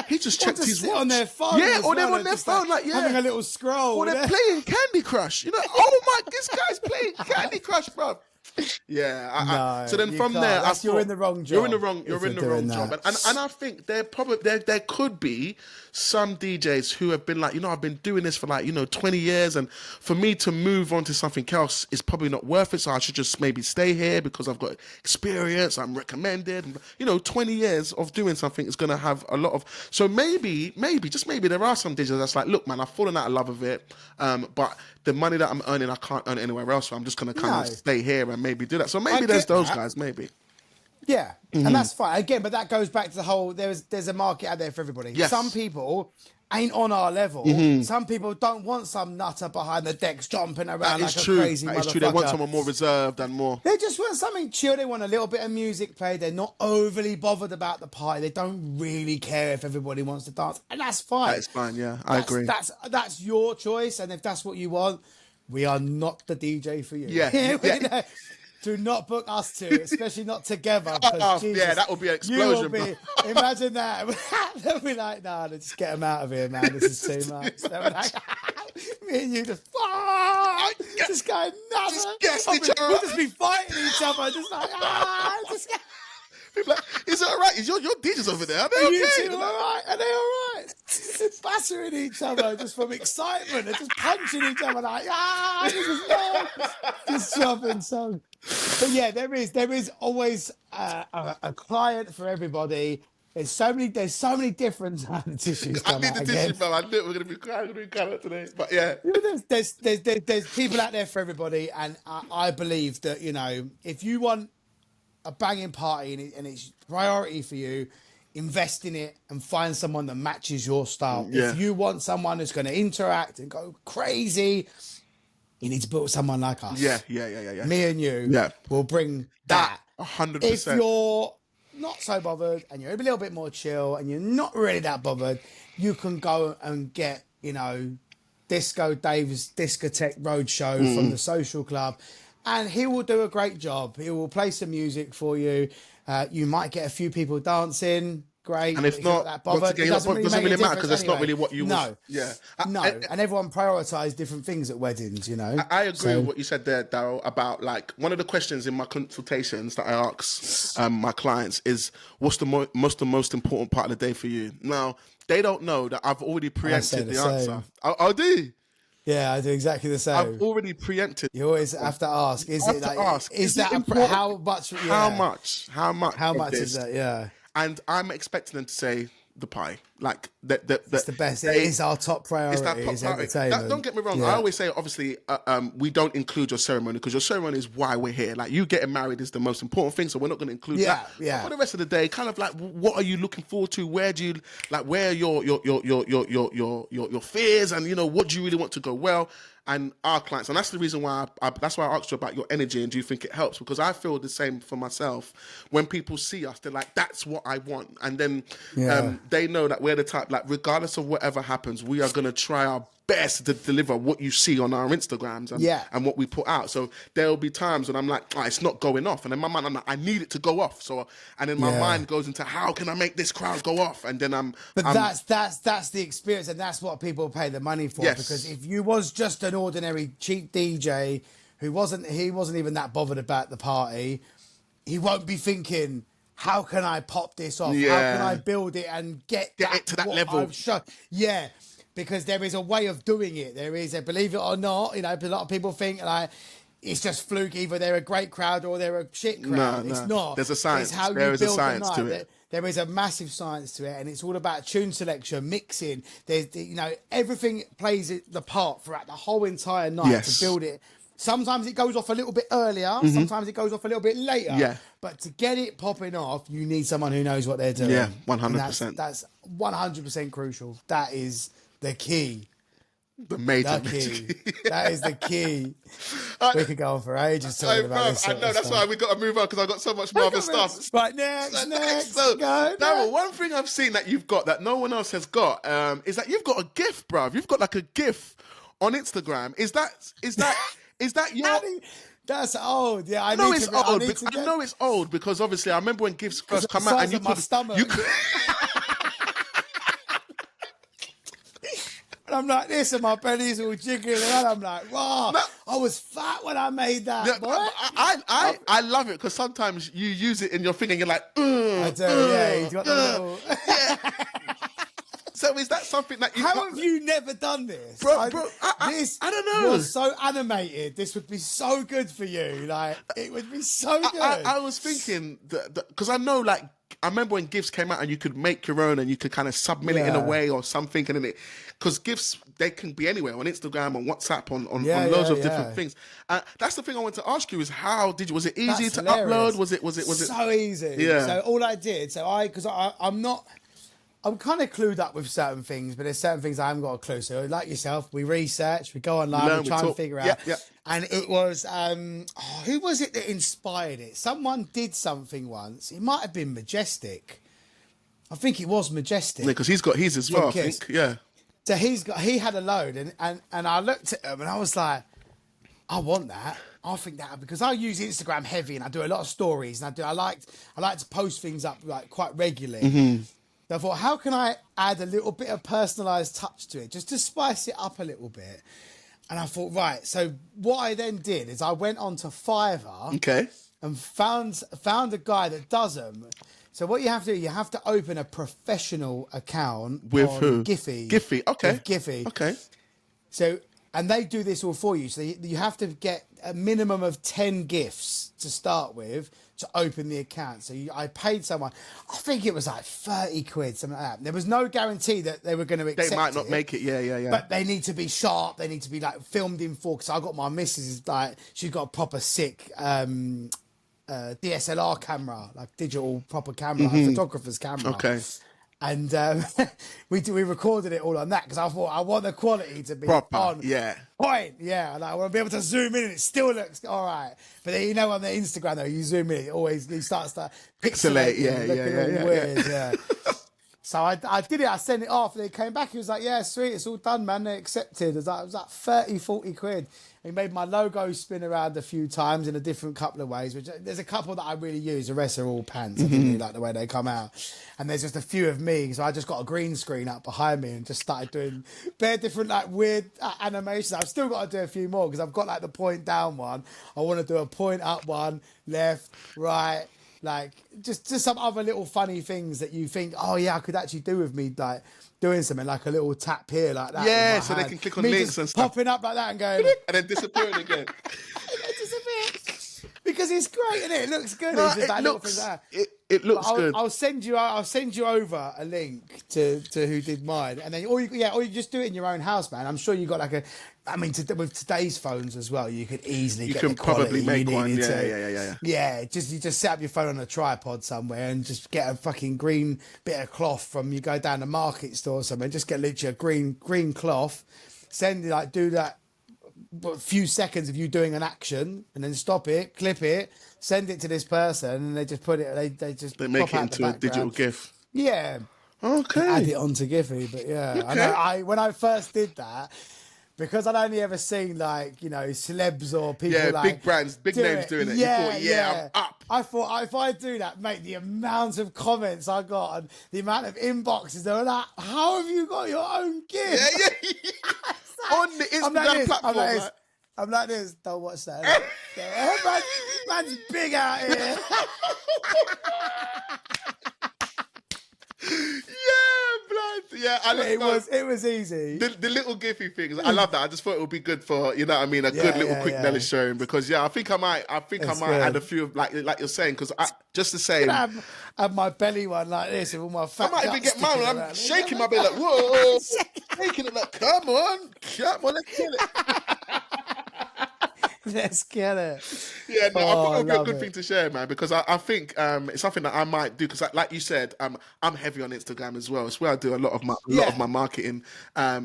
He just checked his watch on their phone. Yeah, or they're on their phone, like having a little scroll. Or they're playing Candy Crush. You know, oh my, this guy's playing Candy Crush, bro. Yeah. So then from there, you're in the wrong job. You're in the wrong job. And I think there could be some DJs who have been like, I've been doing this for 20 years, and for me to move on to something else is probably not worth it. So I should just maybe stay here because I've got experience. I'm recommended. 20 years of doing something is going to have a lot of. So maybe there are some DJs that's like, look, man, I've fallen out of love of it, but the money that I'm earning, I can't earn it anywhere else. So I'm just going to kind of stay here and maybe do that. So maybe there's those guys, maybe. Yeah, and that's fine. Again, but that goes back to the whole, there's a market out there for everybody. Yes. Some people ain't on our level. Some people don't want some nutter behind the decks jumping around like a crazy motherfucker. That is true. They want someone more reserved and more. They just want something chill. They want a little bit of music played. They're not overly bothered about the party. They don't really care if everybody wants to dance. And that's fine. That's fine, yeah. I agree. That's your choice. And if that's what you want, we are not the DJ for you. Yeah. Do not book us two, especially not together. Yeah, that would be an explosion. Imagine that. They'll be like, nah, just get them out of here, man. This is too much. They'll be like, me and you just going nuts. We'll just be fighting each other, just like, People like, is it all right? Is your DJs over there? Are they okay? You two all right? Are they all right? They're battering each other just from excitement. They're just punching each other like, just jumping so. But yeah, there is always a client for everybody. There's so many different tissues. I need the tissue, bro. I knew we're gonna be crying today. But yeah, there's people out there for everybody, and I believe that if you want a banging party and it's priority for you, invest in it and find someone that matches your style. Yeah. If you want someone who's going to interact and go crazy, you need to book someone like us. Yeah. Me and you will bring that. 100%. If you're not so bothered and you're a little bit more chill and you're not really that bothered, you can go and get, Disco Dave's Discotheque Roadshow from the Social Club. And he will do a great job. He will play some music for you. You might get a few people dancing. Great. And if not, that bothered, again, it doesn't really matter because that's not really what you No. Yeah. And everyone prioritise different things at weddings, I agree with what you said there, Daryl, about one of the questions in my consultations that I ask my clients is, what's the most important part of the day for you? Now, they don't know that I've already preempted the answer. I do. Yeah, I do exactly the same. I've already preempted. You always have to ask. Is that how much? Yeah. How much is that? Yeah. And I'm expecting them to say the pie. Like it's the best. It is our top priority. It's that top priority. Don't get me wrong. I always say, obviously, we don't include your ceremony because your ceremony is why we're here. Like, you getting married is the most important thing, so we're not going to include that. Yeah. But for the rest of the day, kind of like, what are you looking forward to? Where do you where are your fears, and what do you really want to go well? And our clients, and that's the reason why that's why I asked you about your energy and do you think it helps? Because I feel the same for myself. When people see us, they're like, "That's what I want," and then they know that we're the type, like, regardless of whatever happens, we are going to try our best to deliver what you see on our Instagrams and what we put out. So there'll be times when I'm like, oh, it's not going off. And in my mind, I'm like, I need it to go off. So, and then my mind goes into, how can I make this crowd go off? And then that's the experience, and that's what people pay the money for. Yes. Because if you was just an ordinary cheap DJ who wasn't even that bothered about the party, he won't be thinking, how can I pop this off? Yeah. How can I build it and get it to that level? Yeah, because there is a way of doing it. There is a, believe it or not, you know, a lot of people think like it's just fluke. Either they're a great crowd or they're a shit crowd. No, it's not. There's a science. It's how There you is a build science the night. to it. There is a massive science to it, and it's all about tune selection, mixing. There's, you know, everything plays the part throughout the whole entire night to build it. Sometimes it goes off a little bit earlier. Sometimes it goes off a little bit later. Yeah. But to get it popping off, you need someone who knows what they're doing. Yeah, 100%. That's 100% crucial. That is the key. The major key. That is the key. We could go on for ages talking about this. I know, that's why we got to move on, because I've got so much more other stuff. Right, next. So, go. Daryl, one thing I've seen that you've got that no one else has got is that you've got a GIF, bruv. You've got like a GIF on Instagram. Is that your... That's old. Yeah, I know it's old because obviously I remember when GIFs first come out and you my stomach. And I'm like this, and my belly's all jiggling, and I'm like, wow, I was fat when I made that, boy. I love it because sometimes you use it in your thing and you're like, I do, yeah, he's got the little... So is that something that you... How have you never done this? Bro, I don't know. You're so animated. This would be so good for you. Like, it would be so good. I was thinking, because I know, like, I remember when GIFs came out and you could make your own and you could kind of submit it in a way or something. And then because GIFs, they can be anywhere, on Instagram, on WhatsApp, on loads of different things. That's the thing I want to ask you is was it easy to upload? Was it so easy? Yeah. So all I did, I'm kind of clued up with certain things, but there's certain things I haven't got a clue. So like yourself, we research, we go online, we try and figure out. Yeah. And it was, who was it that inspired it? Someone did something once. It might have been Majestic. I think it was Majestic. Yeah, because he's got his as well, I think. Yeah. So he had a load, and I looked at him and I was like, I want that. I think that, because I use Instagram heavy and I do a lot of stories, and I like to post things up like quite regularly. Mm-hmm. I thought, how can I add a little bit of personalised touch to it, just to spice it up a little bit? And I thought, right. So what I then did is I went on to Fiverr, and found a guy that does them. So what you have to do, you have to open a professional account with on who? Giphy. Okay. With Giphy. Okay. So, and they do this all for you. So you have to get a minimum of 10 GIFs to start with to open the account. So I paid someone, I think it was like 30 quid, something like that. There was no guarantee that they were going to accept it. They might not make it, yeah. But they need to be sharp. They need to be like filmed in 4K. Because I got my missus, like, she's got a proper sick DSLR camera, like digital proper camera, like photographer's camera. Okay. And we recorded it all on that because I thought I want the quality to be proper, on point. Yeah, and I want to be able to zoom in and it still looks all right. But then, you know, on the Instagram though, you zoom in, it starts to pixelate. Yeah, weird. Yeah. So I did it. I sent it off. And they came back. He was like, "Yeah, sweet, it's all done, man. They accepted." It was like 30, 40 quid. He made my logo spin around a few times in a different couple of ways, which there's a couple that I really use. The rest are all pants. I didn't really like the way they come out. And there's just a few of me. So I just got a green screen up behind me and just started doing bare different like weird animations. I've still got to do a few more because I've got like the point down one. I want to do a point up one, left, right, like just some other little funny things that you think, oh yeah, I could actually do with me, like doing something like a little tap here like that. Yeah, so they can click on links and stuff. Popping up like that and going... and then disappearing again. Because it's great, isn't it? It looks good. No, it's just like looks I'll, good. I'll send you over a link to who did mine, and then or you just do it in your own house, man. I'm sure you got like a. I mean, with today's phones as well, you could easily get the quality probably make you one. Yeah. Yeah. You just set up your phone on a tripod somewhere and just get a fucking green bit of cloth from. You go down the market store or something. Just get literally a green cloth. Do that. A few seconds of you doing an action, and then stop it, clip it, send it to this person, and they just put it. They make it into a digital GIF. Yeah, and add Okay. it onto Giphy. But yeah, I Okay. know. When I first did that, because I'd only ever seen like celebs or people Yeah, like big brands, big do names it. doing it. You thought, Yeah, yeah, I'm yeah. up. I thought if I do that, mate, the amount of comments I got and the amount of inboxes they were like, "How have you got your own Yeah, GIF?" yeah. On the I'm like Instagram this. I'm like platform, this. like. I'm like this. Don't watch that. Innit? Man's big out here. Yeah, blood. Yeah, I love no, It was easy. the little Giphy things. I love that. I just thought it would be good for you know what I mean, a good Yeah, little yeah, quick yeah. knowledge sharing because yeah, I think I It's might add a good. few of like you're saying because just the Could same. have my belly one like this with all my I fat might even guts get mine. sticking And I'm around. shaking my belly like whoa, shaking it like come on, let's get it. Let's get it. Yeah, no, I thought Oh, it I would be a love good thing it. to share, man, because I think it's something that I might do. Because, like you said, I'm heavy on Instagram as well. It's where I do a lot of my Yeah. marketing.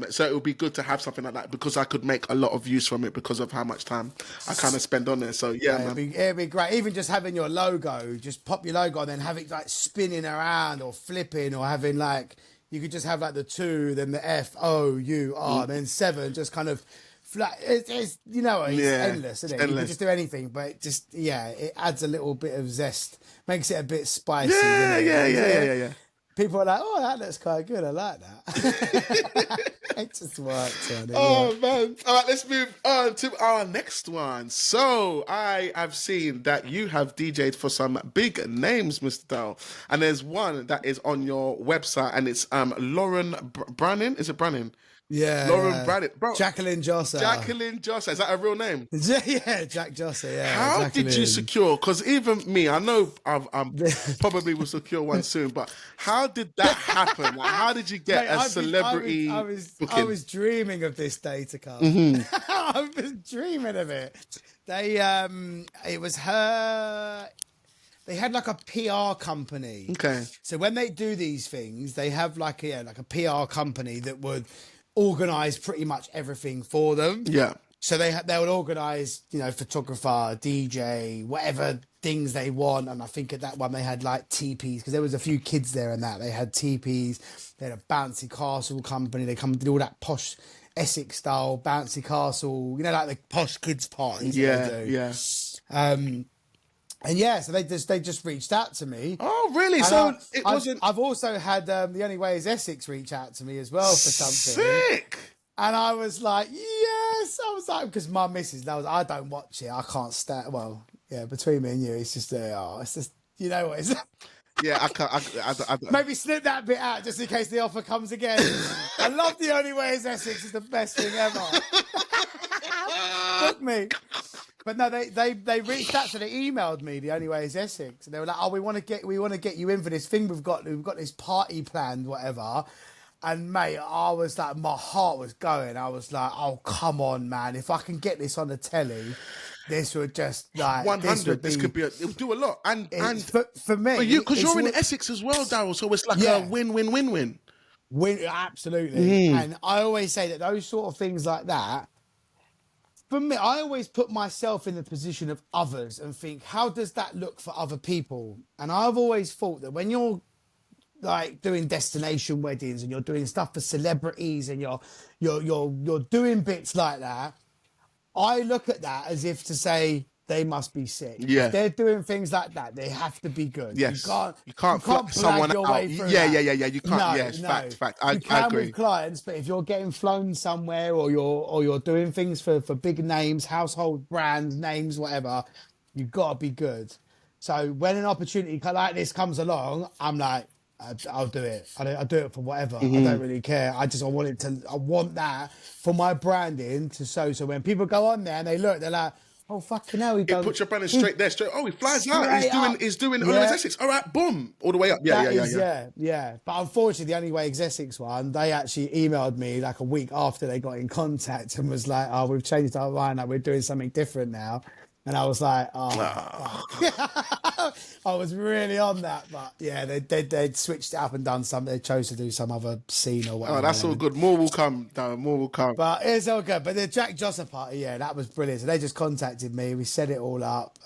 So it would be good to have something like that because I could make a lot of use from it because of how much time I kind of spend on there. So yeah, No, man. it'd be great. Even just having your logo, just pop your logo and then have it like spinning around or flipping or having like, you could just have like the 2, then the FOUR, then 7, just kind of flat. It's it's Yeah, endless, it's isn't it? You could endless. just do anything, but it adds a little bit of zest, makes it a bit spicy, doesn't Yeah, it? yeah, Because, yeah, yeah, yeah, people are like, oh, that looks quite good. I like that. yeah. It just works on it, yeah. Oh man! All right, let's move on to our next one. So I have seen that you have DJed for some big names, Mr. Daryl, and there's one that is on your website, and it's Lauren Brannan. Is it Brannan? Yeah, Lauren yeah. Brannan, bro. Jacqueline Josser. Jacqueline Joss. Is that a real name? Yeah, Jack Josser, yeah, How did you Jacqueline. secure? Because even me, I know I'm probably will secure one soon, but how did that happen? Like, how did you get Mate, a celebrity I booking? was dreaming of this day to come. Hmm. I was dreaming of it. It was her. They had like a PR company. Okay. So when they do these things, they have like a PR company that would organize pretty much everything for them. Yeah. So they would organise, photographer, DJ, whatever things they want. And I think at that one they had like teepees because there was a few kids there and that they had teepees. They had a bouncy castle company. They did all that posh Essex style bouncy castle, like the posh kids parties that Yeah. they do. Yeah. And yeah, so they just reached out to me. Oh, really? And So it wasn't I've also had The Only Way Is Essex reach out to me as well for something. sick. And I was like, yes. I was like, because my missus knows I don't watch it. I can't stand. Well, yeah, between me and you, it's just, it's just, you know what? It's, Yeah, I can't. maybe snip that bit out just in case the offer comes again. I love The Only Way Is Essex. It's the best thing ever. Book me. But no, they reached out, so they emailed me. The Only Way Is Essex, and they were like, "Oh, we want to get you in for this thing. We've got this party planned, whatever." And mate, I was like, my heart was going. I was like, "Oh, come on, man! If I can get this on the telly, this would just like 100. This could be be. It would do a lot. And for me. but because it's you're in what- Essex as well, Daryl. So it's like a Yeah. win-win-win-win. Absolutely. And I always say that those sort of things like that. For me, I always put myself in the position of others and think, how does that look for other people? And I've always thought that when you're like doing destination weddings and you're doing stuff for celebrities and you're doing bits like that, I look at that as if to say they must be sick. Yeah. If they're doing things like that, they have to be good. Yes. You can't fly blag someone your out. way through Yeah, that. yeah. You can't. No, Yes, no. fact. You I can agree. with clients, but if you're getting flown somewhere or you're doing things for big names, household brands, names, whatever, you've got to be good. So when an opportunity like this comes along, I'm like, I'll do it. I'll do it for whatever. I don't really care. I want that for my branding to show. So when people go on there and they look, they're like, oh, fucking hell, It puts your branding straight there. Straight. Oh, he flies out. Straight up. He's doing Yeah. Only Way Is Essex. All right, boom, all the way up. Yeah. Yeah. But unfortunately, the Only Way Is Essex one, they actually emailed me like a week after they got in contact and was like, oh, we've changed our mind. Like, we're doing something different now. And I was like, I was really on that. But yeah, they'd switched it up and done something. They chose to do some other scene or whatever. Oh, that's all good. More will come, Darren. More will come. But it's all good. But the Jack Josser party, yeah, that was brilliant. So they just contacted me. We set it all up.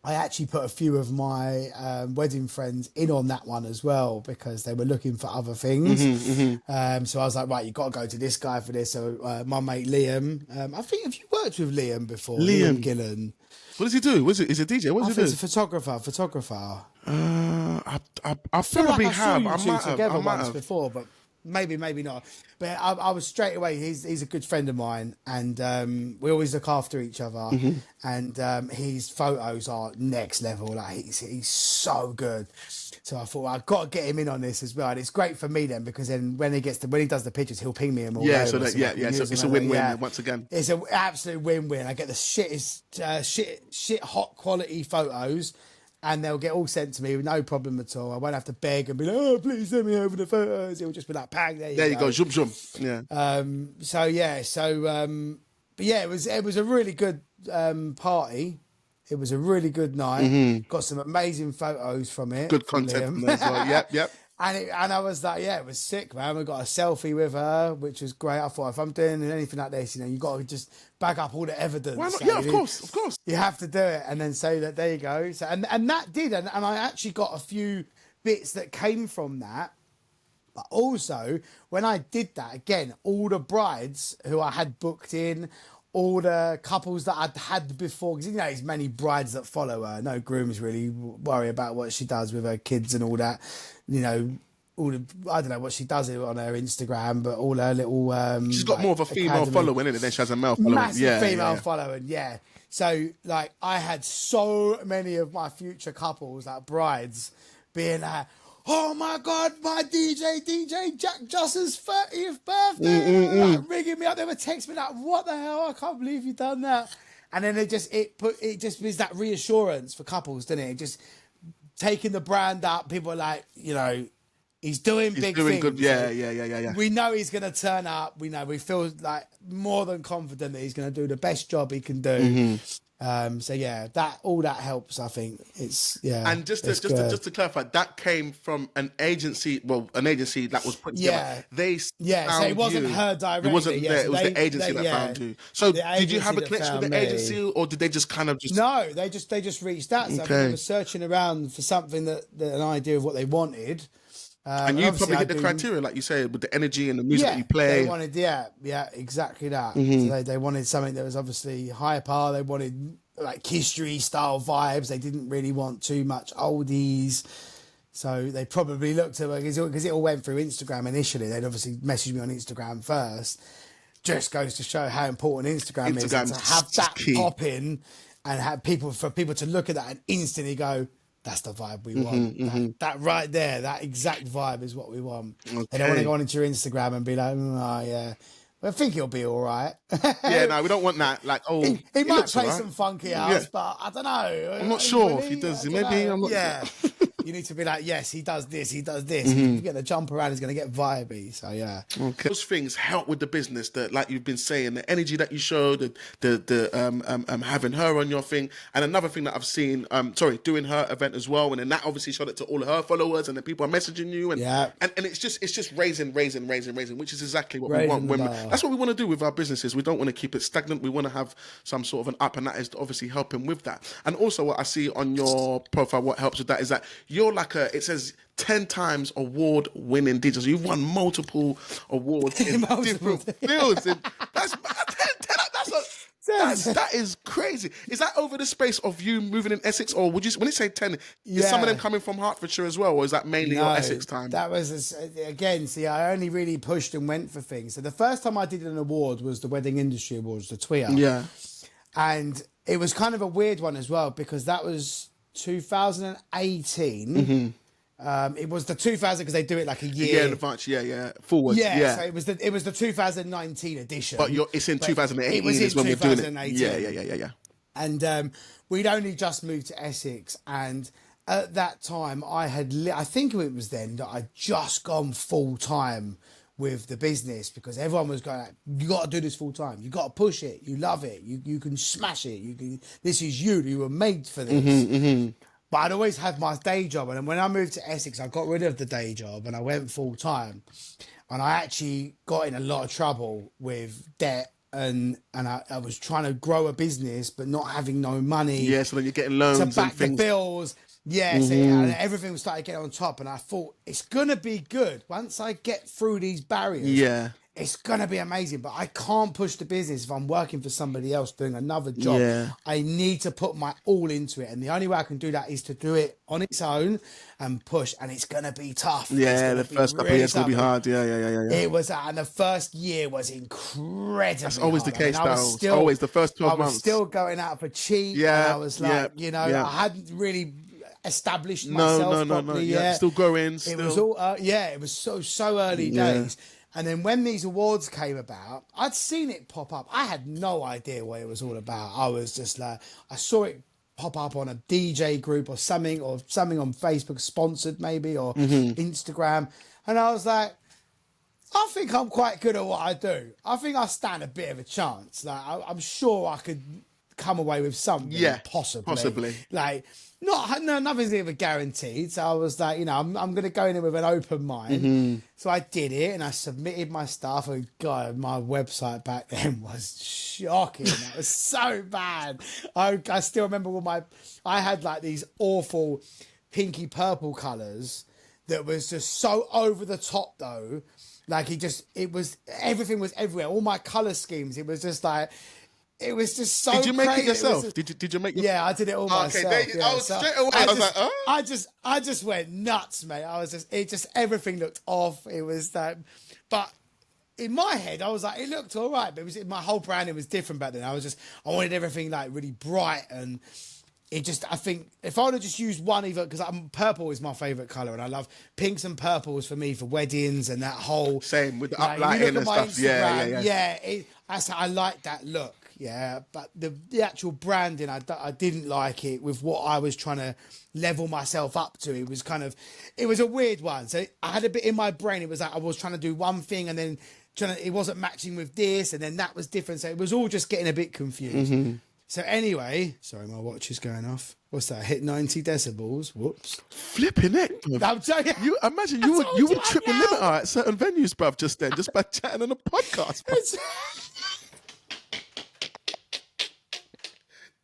I actually put a few of my wedding friends in on that one as well because they were looking for other things. So I was like, right, you got to go to this guy for this. So my mate Liam, I think, have you worked with Liam before? Liam Gillen. What does he do? Is it DJ? What I does think he he's do? a photographer. I Feel probably like I saw have. you I two might have. together I might once have. before, but maybe not. But I was straight away. He's a good friend of mine, and we always look after each other. And his photos are next level. Like he's so good. So I thought, well, I've got to get him in on this as well. And it's great for me then because then when he does the pictures, he'll ping me them all Yeah, over. so that I can use so them it's a as win-win. yeah. Once again, It's an absolute win-win. I get the shit hot quality photos, and they'll get all sent to me with no problem at all. I won't have to beg and be like, oh, please send me over the photos. It'll just be like, bang, there you go. zoom zoom. Yeah. But yeah, it was a really good party. It was a really good night. Got some amazing photos from it. Good from content Liam. from there as well. Yep. And I was like, yeah, it was sick, man. We got a selfie with her, which was great. I thought if I'm doing anything like this, you got to just back up all the evidence. Why not? So Yeah, of course. you have to do it and then say that there you go. So and that did, and I actually got a few bits that came from that. But also, when I did that, again, all the brides who I had booked in, all the couples that I'd had before, because there's many brides that follow her. No grooms really worry about what she does with her kids and all that. I don't know what she does on her Instagram, but all her little She's got more of a female following, isn't it? Than she has a male following. Massive female following, yeah. So like I had so many of my future couples, like brides, being like, oh my God, my DJ Jack Joss's 30th birthday. Like, ringing me up. They were texting me like, what the hell? I can't believe you've done that. And then it just is that reassurance for couples, doesn't it? It just taking the brand up. People are like, he's doing big things. Good. Yeah. We know he's going to turn up. We feel like more than confident that he's going to do the best job he can do. So yeah, all that helps. I think it's And just to clarify, that came from an agency. Well, an agency that was put together. They so it wasn't her directly. It wasn't there. It was the agency that found you. So did you have a connection with the agency, or did they just kind of just? No, they just reached out. So they were searching around for something that an idea of what they wanted. And you probably hit the criteria, like you said, with the energy and the music that you play. They wanted, exactly that. So they wanted something that was obviously hyper. They wanted like history style vibes. They didn't really want too much oldies. So they probably looked at it because it all went through Instagram initially. They'd obviously messaged me on Instagram first. Just goes to show how important Instagram is, and to have that pop in and have people to look at that and instantly go, that's the vibe we want. That right there, that exact vibe is what we want. Okay. They don't want to go on into your Instagram and be like, oh yeah, I think he'll be all right. No, we don't want that. Like, he might play some funky house, but I don't know. I'm not sure if he does. Maybe I'm not. Yeah. You need to be like, yes, he does this. You get the jump around, he's going to get vibey. So yeah. Okay. Those things help with the business. That, like you've been saying, the energy that you showed, the having her on your thing, and another thing that I've seen, doing her event as well, and then that obviously showed it to all of her followers, and then people are messaging you, and it's just raising, which is exactly what we want. That's what we want to do with our businesses. We don't want to keep it stagnant. We want to have some sort of an up, and that is obviously helping with that. And also, what I see on your profile, what helps with that is that you're like it says 10 times award-winning DJ. So you've won multiple awards in different fields. That is crazy. Is that over the space of you moving in Essex, or would you, when you say 10, is some of them coming from Hertfordshire as well, or is that mainly your Essex time? That was, again, see, I only really pushed and went for things. So the first time I did an award was the Wedding Industry Awards, the TWIA. Yeah. And it was kind of a weird one as well, because that was 2018. It was the 2000 because they do it like a year in advance. Forward. So it was the 2019 edition. But it's in 2018. It was in when 2018. We're doing it. Yeah. And we'd only just moved to Essex, and at that time I think it was then that I'd just gone full time with the business, because everyone was going like, you got to do this full time, you got to push it, you love it, you can smash it, this is you were made for this. But I'd always had my day job, and when I moved to Essex I got rid of the day job and I went full time, and I actually got in a lot of trouble with debt and I was trying to grow a business, but not having no money. Yeah, so then you're getting loans to back and things. the bills. Yeah, so, and everything was starting to get on top, and I thought it's gonna be good once I get through these barriers. Yeah. It's gonna be amazing, but I can't push the business if I'm working for somebody else doing another job. Yeah. I need to put my all into it, and the only way I can do that is to do it on its own and push. And it's gonna be tough. Yeah, the first couple of years will be hard. Yeah. It was, and the first year was incredibly. That's always hard. the case, I mean, Daryl. It's always the first 12 I was months. still going out for cheap. Yeah, and I was like, yeah. I hadn't really established myself properly yeah. yet. Still growing. It was all it was so early days. And then when these awards came about, I'd seen it pop up. I had no idea what it was all about. I was just like, I saw it pop up on a DJ group or something on Facebook, sponsored maybe, or Instagram. And I was like, I think I'm quite good at what I do. I think I stand a bit of a chance. Like, I'm sure I could come away with something. Yeah, possibly. Like, nothing's ever guaranteed. So I was like, I'm going to go in with an open mind. So I did it, and I submitted my stuff. And God, my website back then was shocking. It was so bad. I still remember I had like these awful pinky purple colours that was just so over the top though. Like everything was everywhere. All my colour schemes, it was just like. It was just so. Did you make crazy. it yourself? Did you make? Yeah, I did it all myself. Okay, straight away. I was like, oh. I just went nuts, mate. Everything looked off. It was that, but in my head, I was like, it looked all right, but my whole branding was different back then. I wanted everything like really bright, and I think if I would have just used one, either because purple is my favourite colour, and I love pinks and purples for me for weddings and that whole same with the uplighting and stuff. Instagram, yeah. I like that look. Yeah, but the actual branding, I didn't like it with what I was trying to level myself up to. It was a weird one. So I had a bit in my brain. It was like I was trying to do one thing and then it wasn't matching with this, and then that was different. So it was all just getting a bit confused. So anyway, sorry, my watch is going off. What's that? Hit 90 decibels. Whoops. Flipping it. I'm joking. You imagine you would trip the limiter at certain venues, bruv, just then, just by chatting on a podcast.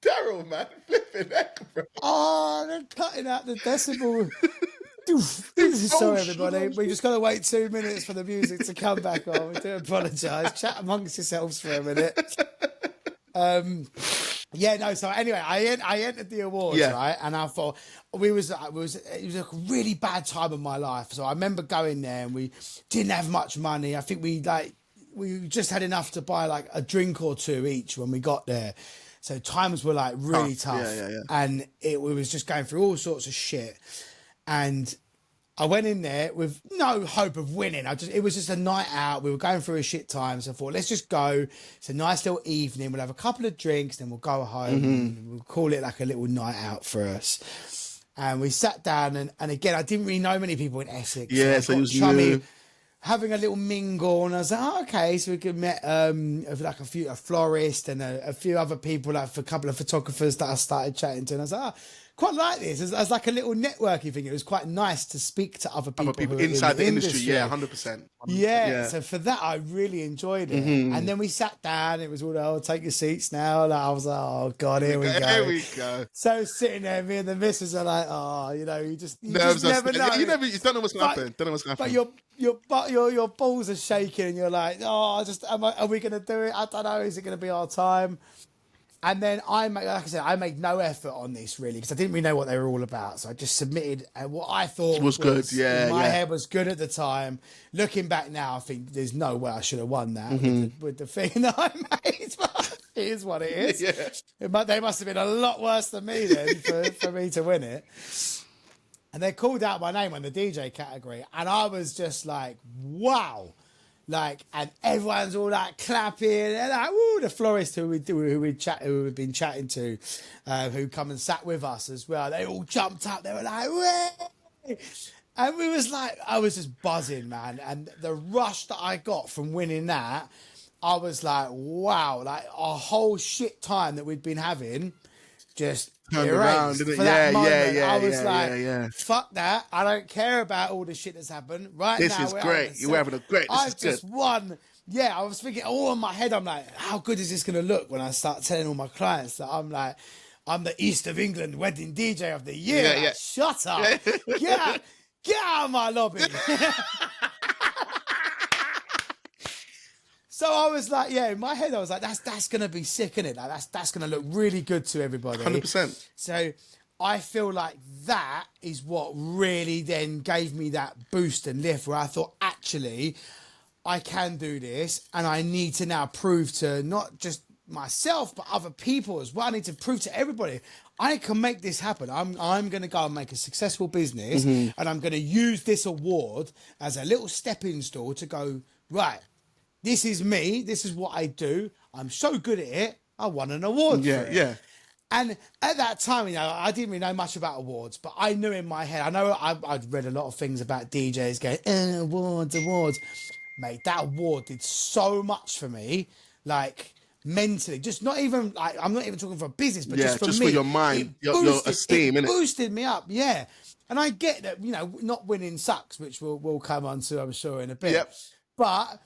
Daryl, man, flipping heck, bro. Oh, they're cutting out the decibel. Sorry, everybody. We just got to wait 2 minutes for the music to come back on. We do apologise. Chat amongst yourselves for a minute. So anyway, I entered the awards, right? And I thought it was a really bad time of my life. So I remember going there, and we didn't have much money. I think we just had enough to buy like a drink or two each when we got there. So times were like really tough. And we was just going through all sorts of shit. And I went in there with no hope of winning. It was just a night out. We were going through a shit time. So I thought, let's just go. It's a nice little evening. We'll have a couple of drinks, then we'll go home. And we'll call it like a little night out for us. And we sat down, and again, I didn't really know many people in Essex. So it was chummy. Having a little mingle, and I was like, oh, okay, so we could met a florist and a few other people, like a couple of photographers that I started chatting to, and I was like, quite like this. As like a little networking thing. It was quite nice to speak to other people who inside the industry. Yeah, 100%. Yeah, so for that, I really enjoyed it. And then we sat down. It was all, take your seats now. Like, I was like, oh, God, here we go. Here we go. So sitting there, me and the missus are like, oh, you just Nerves never know. You don't know what's going to happen. Don't know what's going to happen. But your balls are shaking, and you're like, oh, are we going to do it? I don't know. Is it going to be our time? And then I made no effort on this really, because I didn't really know what they were all about. So I just submitted what I thought was good. Yeah, in my head was good at the time. Looking back now, I think there's no way I should have won that with the thing that I made. But it is what it is. They must have been a lot worse than me then for me to win it. And they called out my name on the DJ category, and I was just like, wow. And everyone's all like clapping, and like, woo, the florist who we'd been chatting to, who come and sat with us as well. They all jumped up. They were like, way! And I was just buzzing, man. And the rush that I got from winning that, I was like, wow, like a whole shit time that we'd been having just turned around, didn't it? I was like, fuck that. I don't care about all the shit that's happened. Right this now, is great. You're having a great. I've just won yeah, I was thinking all in my head, I'm like, how good is this going to look when I start telling all my clients that I'm like, I'm the East of England wedding DJ of the year. Yeah, Like, yeah. shut up. Get out of my lobby. So I was like, yeah, in my head, I was like, that's going to be sick, innit? Like, that's going to look really good to everybody. 100%. So I feel like that is what really then gave me that boost and lift where I thought, actually, I can do this, and I need to now prove to not just myself but other people as well. I need to prove to everybody I can make this happen. I'm going to go and make a successful business, and I'm going to use this award as a little stepping stool to go, right, this is me, this is what I do, I'm so good at it, I won an award for it. Yeah. And at that time, you know, I didn't really know much about awards, but I knew in my head, I know I'd read a lot of things about DJs going, awards. Mate, that award did so much for me, like mentally, just not even, like, I'm not even talking for business, but just for me. For your mind, your esteem, it innit? boosted me up, yeah. And I get that, you know, not winning sucks, which we'll come on to, I'm sure, in a bit. Yep. But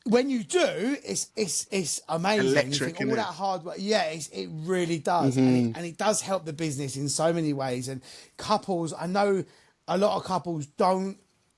when you do, it's amazing. Electric, you think, all that hard work, yeah, it really does, and it does help the business in so many ways. And couples, I know a lot of couples don't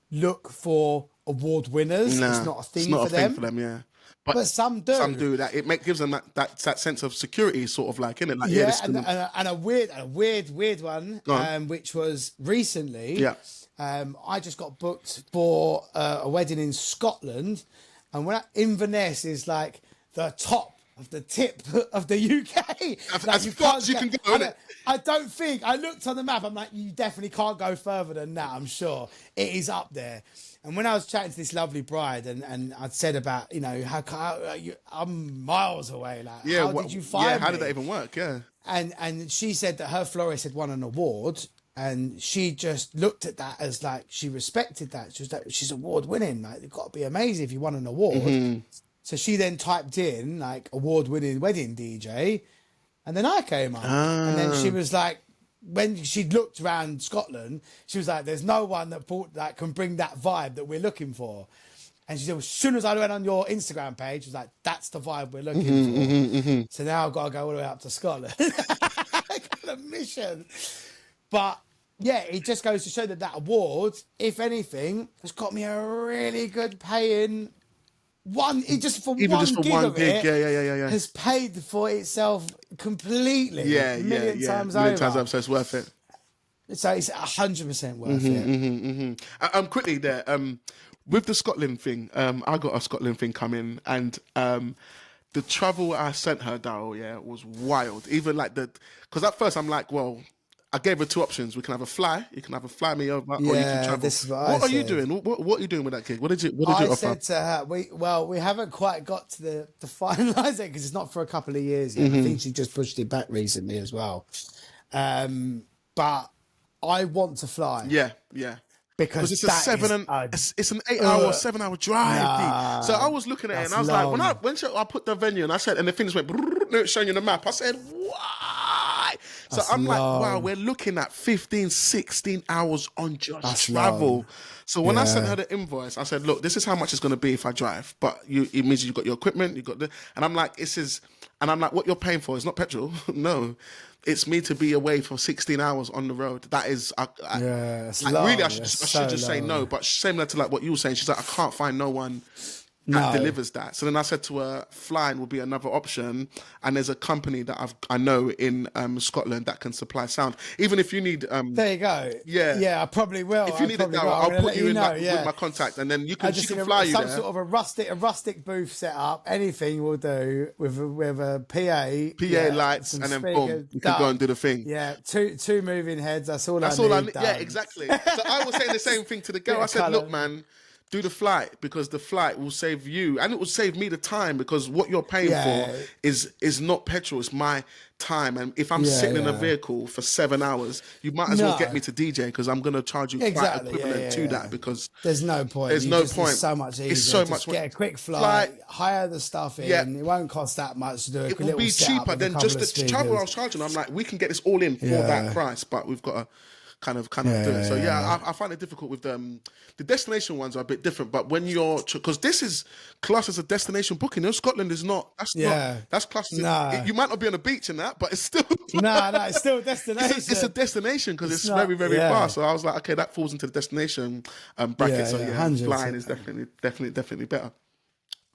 look for award winners. Nah, it's not a thing it's not for a them. thing for them, yeah. But some do. Some do that. Gives them that sense of security, sort of like, innit? Like, Yeah, this and a weird one, which was recently. Yeah. I just got booked for a wedding in Scotland, and when Inverness is like the top of the tip of the UK, as far as you can go, innit? I don't think, I looked on the map, I'm like, you definitely can't go further than that, I'm sure. It is up there. And when I was chatting to this lovely bride, and I'd said about, you know, I'm miles away, like, how did you find me? How did that even work? Yeah. And she said that her florist had won an award, and she just looked at that as like, she respected that. She was like, she's award winning, like, it's got to be amazing if you won an award. So she then typed in like award winning wedding DJ, and then I came up, and then she was like, when she looked around Scotland, she was like, there's no one that can bring that vibe that we're looking for. And she said, as soon as I went on your Instagram page, she was like, that's the vibe we're looking for. So now I've got to go all the way up to Scotland. I got a mission. But yeah, it just goes to show that award, if anything, has got me a really good paying one gig of it, yeah. has paid for itself completely. Million times over. So it's worth it. So it's 100% worth it. Quickly there, with the Scotland thing, I got a Scotland thing coming, and the travel I sent her, Daryl, was wild. Even like because at first I'm like, well, I gave her two options. We can have a fly. You can have a fly me over, or you can travel. This is what are you doing? What are you doing with that gig? What did you offer? I said to her, we haven't quite got to the finalise it because it's not for a couple of years yet. I think she just pushed it back recently as well. But I want to fly. Yeah. Because it's it's an 8-hour, 7-hour drive. So I was looking at it and I was long. like, when I put the venue and I said, and the thing just went, it's showing you the map. I said, why? So I'm like, wow, we're looking at 15, 16 hours on just travel. Long. So when I sent her the invoice, I said, look, this is how much it's going to be if I drive. But it means you've got your equipment, and I'm like, what you're paying for is not petrol. No. It's me to be away for 16 hours on the road. That is, really, I should just say no. But similar to like what you were saying, she's like, I can't find no one that delivers that. So then I said to her, flying will be another option. And there's a company that I know in Scotland that can supply sound. Even if you need... there you go. Yeah, I probably will. If you need it now, I'll put you in with my contact, and then she can fly you there. Some sort of a rustic booth set up. Anything will do with a PA lights, and then boom, you can go and do the thing. Yeah, two moving heads. That's all I need. Yeah, exactly. So I was saying the same thing to the girl. I said, look, man, do the flight, because the flight will save you and it will save me the time, because what you're paying for is not petrol, it's my time. And if I'm sitting in a vehicle for 7 hours, you might as well get me to DJ, because I'm going to charge you quite equivalent to that, because there's no point. There's no point. It's so much easier. It's so much get a quick flight, hire the stuff in. It won't cost that much to do it. It will be cheaper than just the travel I was charging. I'm like, we can get this all in for that price, but we've got to do it. So yeah, I find it difficult with the destination ones are a bit different. But when you're, because this is classed as a destination booking, in Scotland is not. That's classed as you might not be on the beach and that, but it's still it's still a destination. It's a destination because it's very, very far. So I was like, okay, that falls into the destination bracket. So flying is definitely better.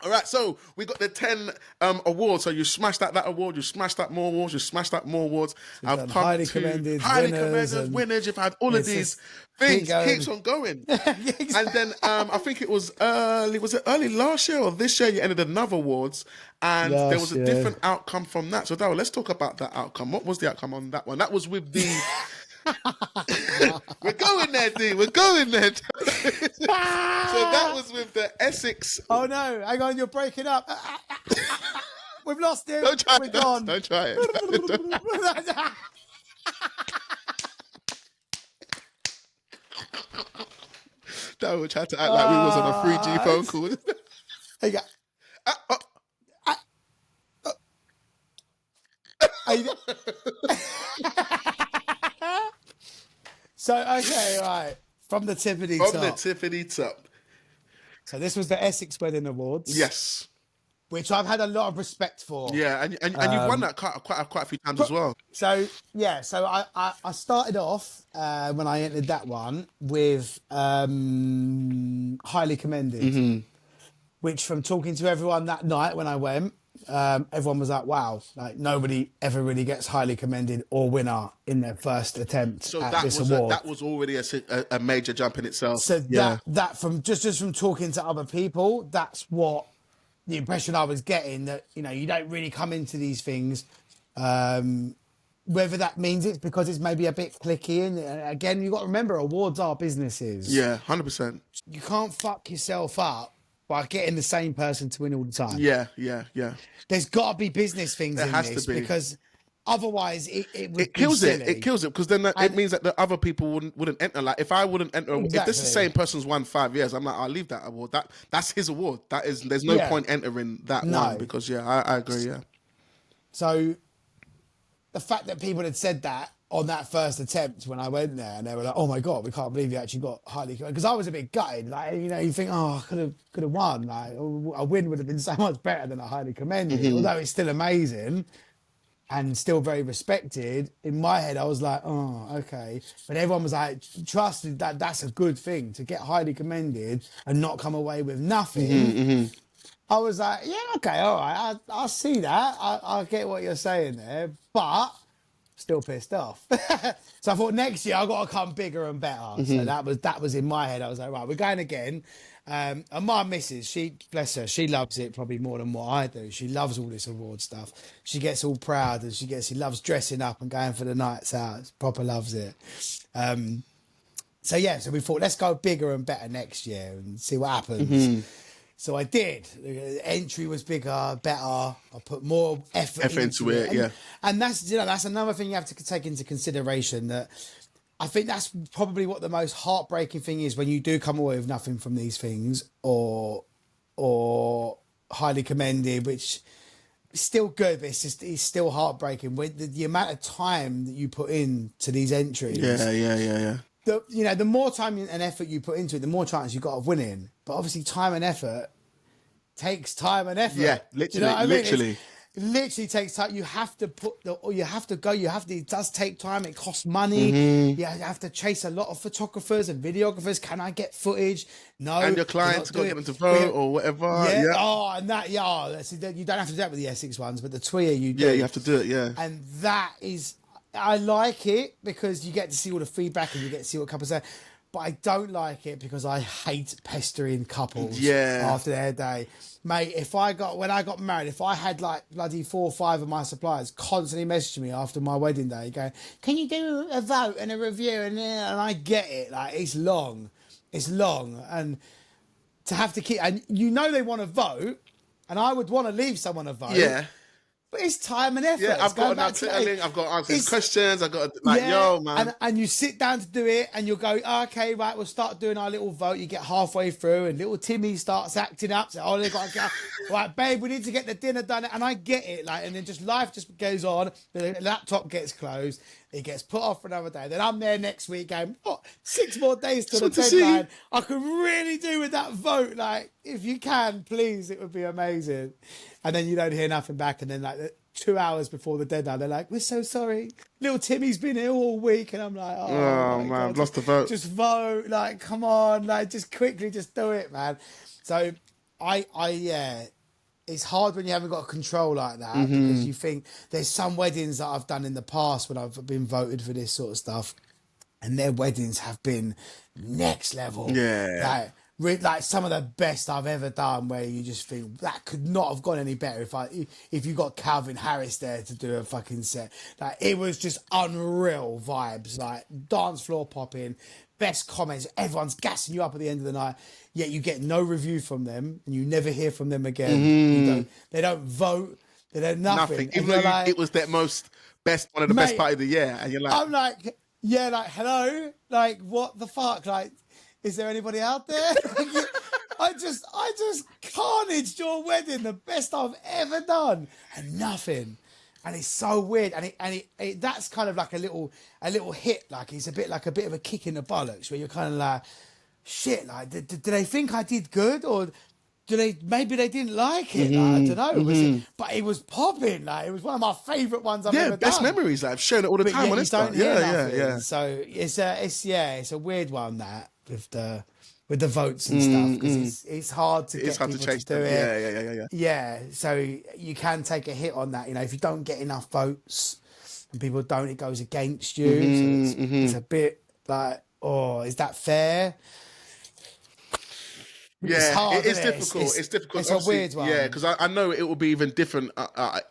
All right, so we got the 10 awards. So you smashed that award, you smashed that more awards, you smashed that more awards. I've highly commended winners. You've had all of these things. Keeps on going. Exactly. And then I think it was early last year or this year you entered another awards and there was a different outcome from that. So Daryl, let's talk about that outcome. What was the outcome on that one? That was with the... We're going there, D. We're going there. So that was with the Essex. Oh no! Hang on, you're breaking up. We've lost him. Don't try We're it. gone. Don't try it. Daryl tried to act like we was on a 3G phone call. There you go. So, okay, right. From the tippity top. So this was the Essex Wedding Awards. Yes. Which I've had a lot of respect for. Yeah, and you've won that quite a few times as well. So, yeah, so I started off, when I entered that one, with highly commended. Which, from talking to everyone that night when I went, everyone was like, wow, like nobody ever really gets highly commended or winner in their first attempt at this award. That was already a major jump in itself. So that from just from talking to other people, that's what the impression I was getting, that, you know, you don't really come into these things, whether that means it's because it's maybe a bit cliquey. And again, you've got to remember, awards are businesses. Yeah, 100%. You can't fuck yourself up by getting the same person to win all the time. Yeah. There's got to be business things in this, because otherwise it kills it. It kills it because then it means that the other people wouldn't enter. Like if I wouldn't enter, if this is the same person's won 5 years, I'm like, I'll leave that award. That's his award. There's no point entering that one because I agree. Yeah. So the fact that people had said that on that first attempt when I went there, and they were like, "Oh my god, we can't believe you actually got highly," because I was a bit gutted. Like, you know, you think, "Oh, I could have won. Like, a win would have been so much better than a highly commended." Although it's still amazing and still very respected. In my head, I was like, "Oh, okay," but everyone was like, "Trust that that's a good thing to get highly commended and not come away with nothing." I was like, "Yeah, okay, all right, I see that. I get what you're saying there, but." Still pissed off. So I thought next year I've got to come bigger and better. So that was in my head. I was like, right, we're going again. And my missus, she, bless her, she loves it probably more than what I do. She loves all this award stuff. She gets all proud and she loves dressing up and going for the nights out. Proper loves it. So we thought, let's go bigger and better next year and see what happens. So I did. The entry was bigger, better. I put more effort into it. And that's another thing you have to take into consideration, that I think that's probably what the most heartbreaking thing is when you do come away with nothing from these things, or highly commended, which is still good, but it's still heartbreaking with the amount of time that you put into these entries. Yeah. The more time and effort you put into it, the more chance you've got of winning. But obviously, time and effort takes time and effort. Yeah, literally, you know what I mean? literally. It literally takes time. You have to it does take time. It costs money. You have to chase a lot of photographers and videographers. Can I get footage? No. And your clients got to get them to vote or whatever. Yeah. Oh, and that, you don't have to do that with the Essex ones, but the TWIA you do. Yeah, you have to do it, yeah. And that is, I like it because you get to see all the feedback and you get to see what couples say. But I don't like it because I hate pestering couples after their day. Mate, when I got married, if I had like bloody 4 or 5 of my suppliers constantly messaging me after my wedding day going, can you do a vote and a review? And I get it. Like, it's long. And to have to keep, and they want to vote, and I would want to leave someone a vote. Yeah. But it's time and effort. Yeah, I've got to I've got to answer questions. I've got to, yo, man. And you sit down to do it and you'll go, okay, right, we'll start doing our little vote. You get halfway through and little Timmy starts acting up. So, they've got to go, right, babe, we need to get the dinner done. And I get it. And then life just goes on. The laptop gets closed. It gets put off for another day. Then I'm there next week going, what, 6 more days to the Just want to see. deadline. I could really do with that vote. Like, if you can, please, it would be amazing. And then you don't hear nothing back. And then like 2 hours before the deadline, they're like, we're so sorry. Little Timmy's been ill all week. And I'm like, oh my man, God, I've lost the vote. Just vote. Like, come on. Like, just quickly, just do it, man. So yeah. It's hard when you haven't got control like that because you think there's some weddings that I've done in the past when I've been voted for this sort of stuff, and their weddings have been next level. Yeah. Like some of the best I've ever done, where you just think that could not have gone any better if you got Calvin Harris there to do a fucking set. Like, it was just unreal vibes, like dance floor popping, best comments, everyone's gassing you up at the end of the night. Yet you get no review from them, and you never hear from them again. They don't vote. They don't nothing. Even though like, it was their one of the best part of the year, and you're like, I'm like, yeah, like, hello, like, what the fuck, like, is there anybody out there? I just carnaged your wedding, the best I've ever done, and nothing. And it's so weird, and it that's kind of like a little hit, like it's a bit of a kick in the bollocks, where you're kind of like, shit, like, do they think I did good, or maybe they didn't like it? Like, I don't know. But it was popping. Like, it was one of my favourite ones I've ever done. best memories. I've shown it all the time on Insta. Yeah. So it's a weird one, that with the votes and stuff, because it's hard to get people to do it. Yeah. So you can take a hit on that. You know, if you don't get enough votes and people don't, it goes against you. So it's a bit like, oh, is that fair? Yeah, it's hard, it's difficult. It's difficult. It's a weird one. Yeah, because I know it will be even different.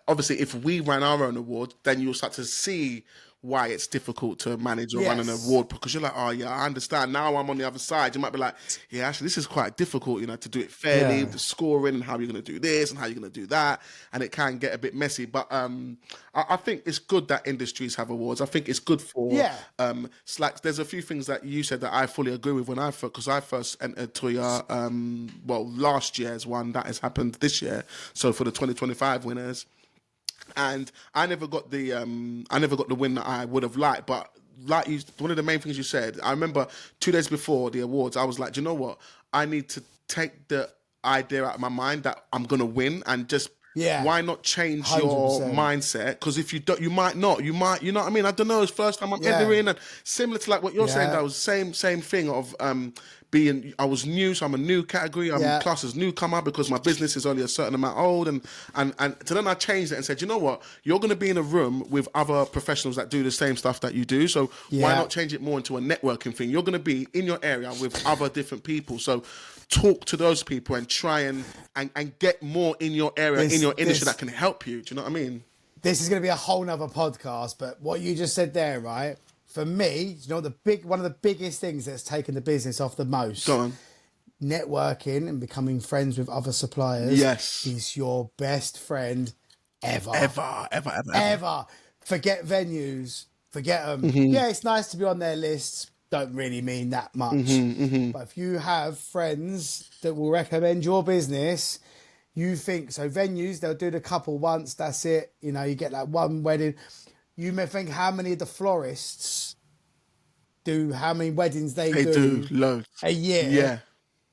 Obviously, if we ran our own award, then you'll start to see why it's difficult to manage or run an award, because you're like, oh yeah, I understand. Now I'm on the other side. You might be like, yeah, actually, this is quite difficult, you know, to do it fairly, the scoring and how you're going to do this and how you're going to do that. And it can get a bit messy. But I think it's good that industries have awards. I think it's good for Slacks. There's a few things that you said that I fully agree with because I first entered Toya, last year's one that has happened this year. So for the 2025 winners. And I never got the win that I would have liked, but like you, one of the main things you said, I remember 2 days before the awards, I was like, do you know what? I need to take the idea out of my mind that I'm gonna win, and just why not change 100%. Your mindset? Because if you don't, you might not. You know what I mean? I don't know. It's first time I'm entering, and similar to like what you're saying, that was same thing of I was new, so I'm a new category. I'm classed as newcomer because my business is only a certain amount old, and so then I changed it and said, you know what? You're going to be in a room with other professionals that do the same stuff that you do. So why not change it more into a networking thing? You're going to be in your area with other different people. So talk to those people and try and get more in your area, in your industry that can help you. Do you know what I mean? This is going to be a whole nother podcast, but what you just said there, right? For me, you know, one of the biggest things that's taken the business off the most, go on, networking and becoming friends with other suppliers. Yes, is your best friend ever. Forget venues, forget them. Yeah, it's nice to be on their lists. Don't really mean that much. But if you have friends that will recommend your business, you think so. Venues, they'll do the couple once. That's it. You know, you get like one wedding. You may think how many of the florists do, how many weddings they do loads a year. Yeah.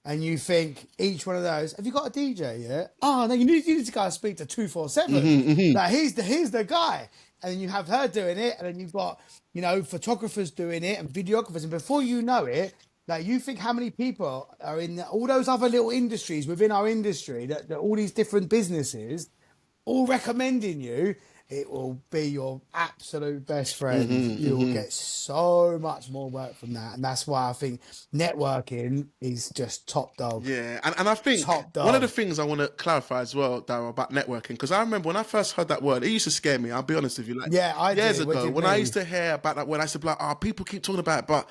And you think each one of those, have you got a DJ yet? Oh, no, you need to go and speak to 247. Like, he's the guy. And then you have her doing it. And then you've got, you know, photographers doing it and videographers. And before you know it, like, you think how many people are in all those other little industries within our industry, that all these different businesses all recommending you. It will be your absolute best friend. You will get so much more work from that. And that's why I think networking is just top dog. Yeah, and I think one of the things I want to clarify as well, Daryl, about networking, because I remember when I first heard that word, it used to scare me. I'll be honest with you. Like, years ago, when I used to hear about that word, I used to be like, oh, people keep talking about it, but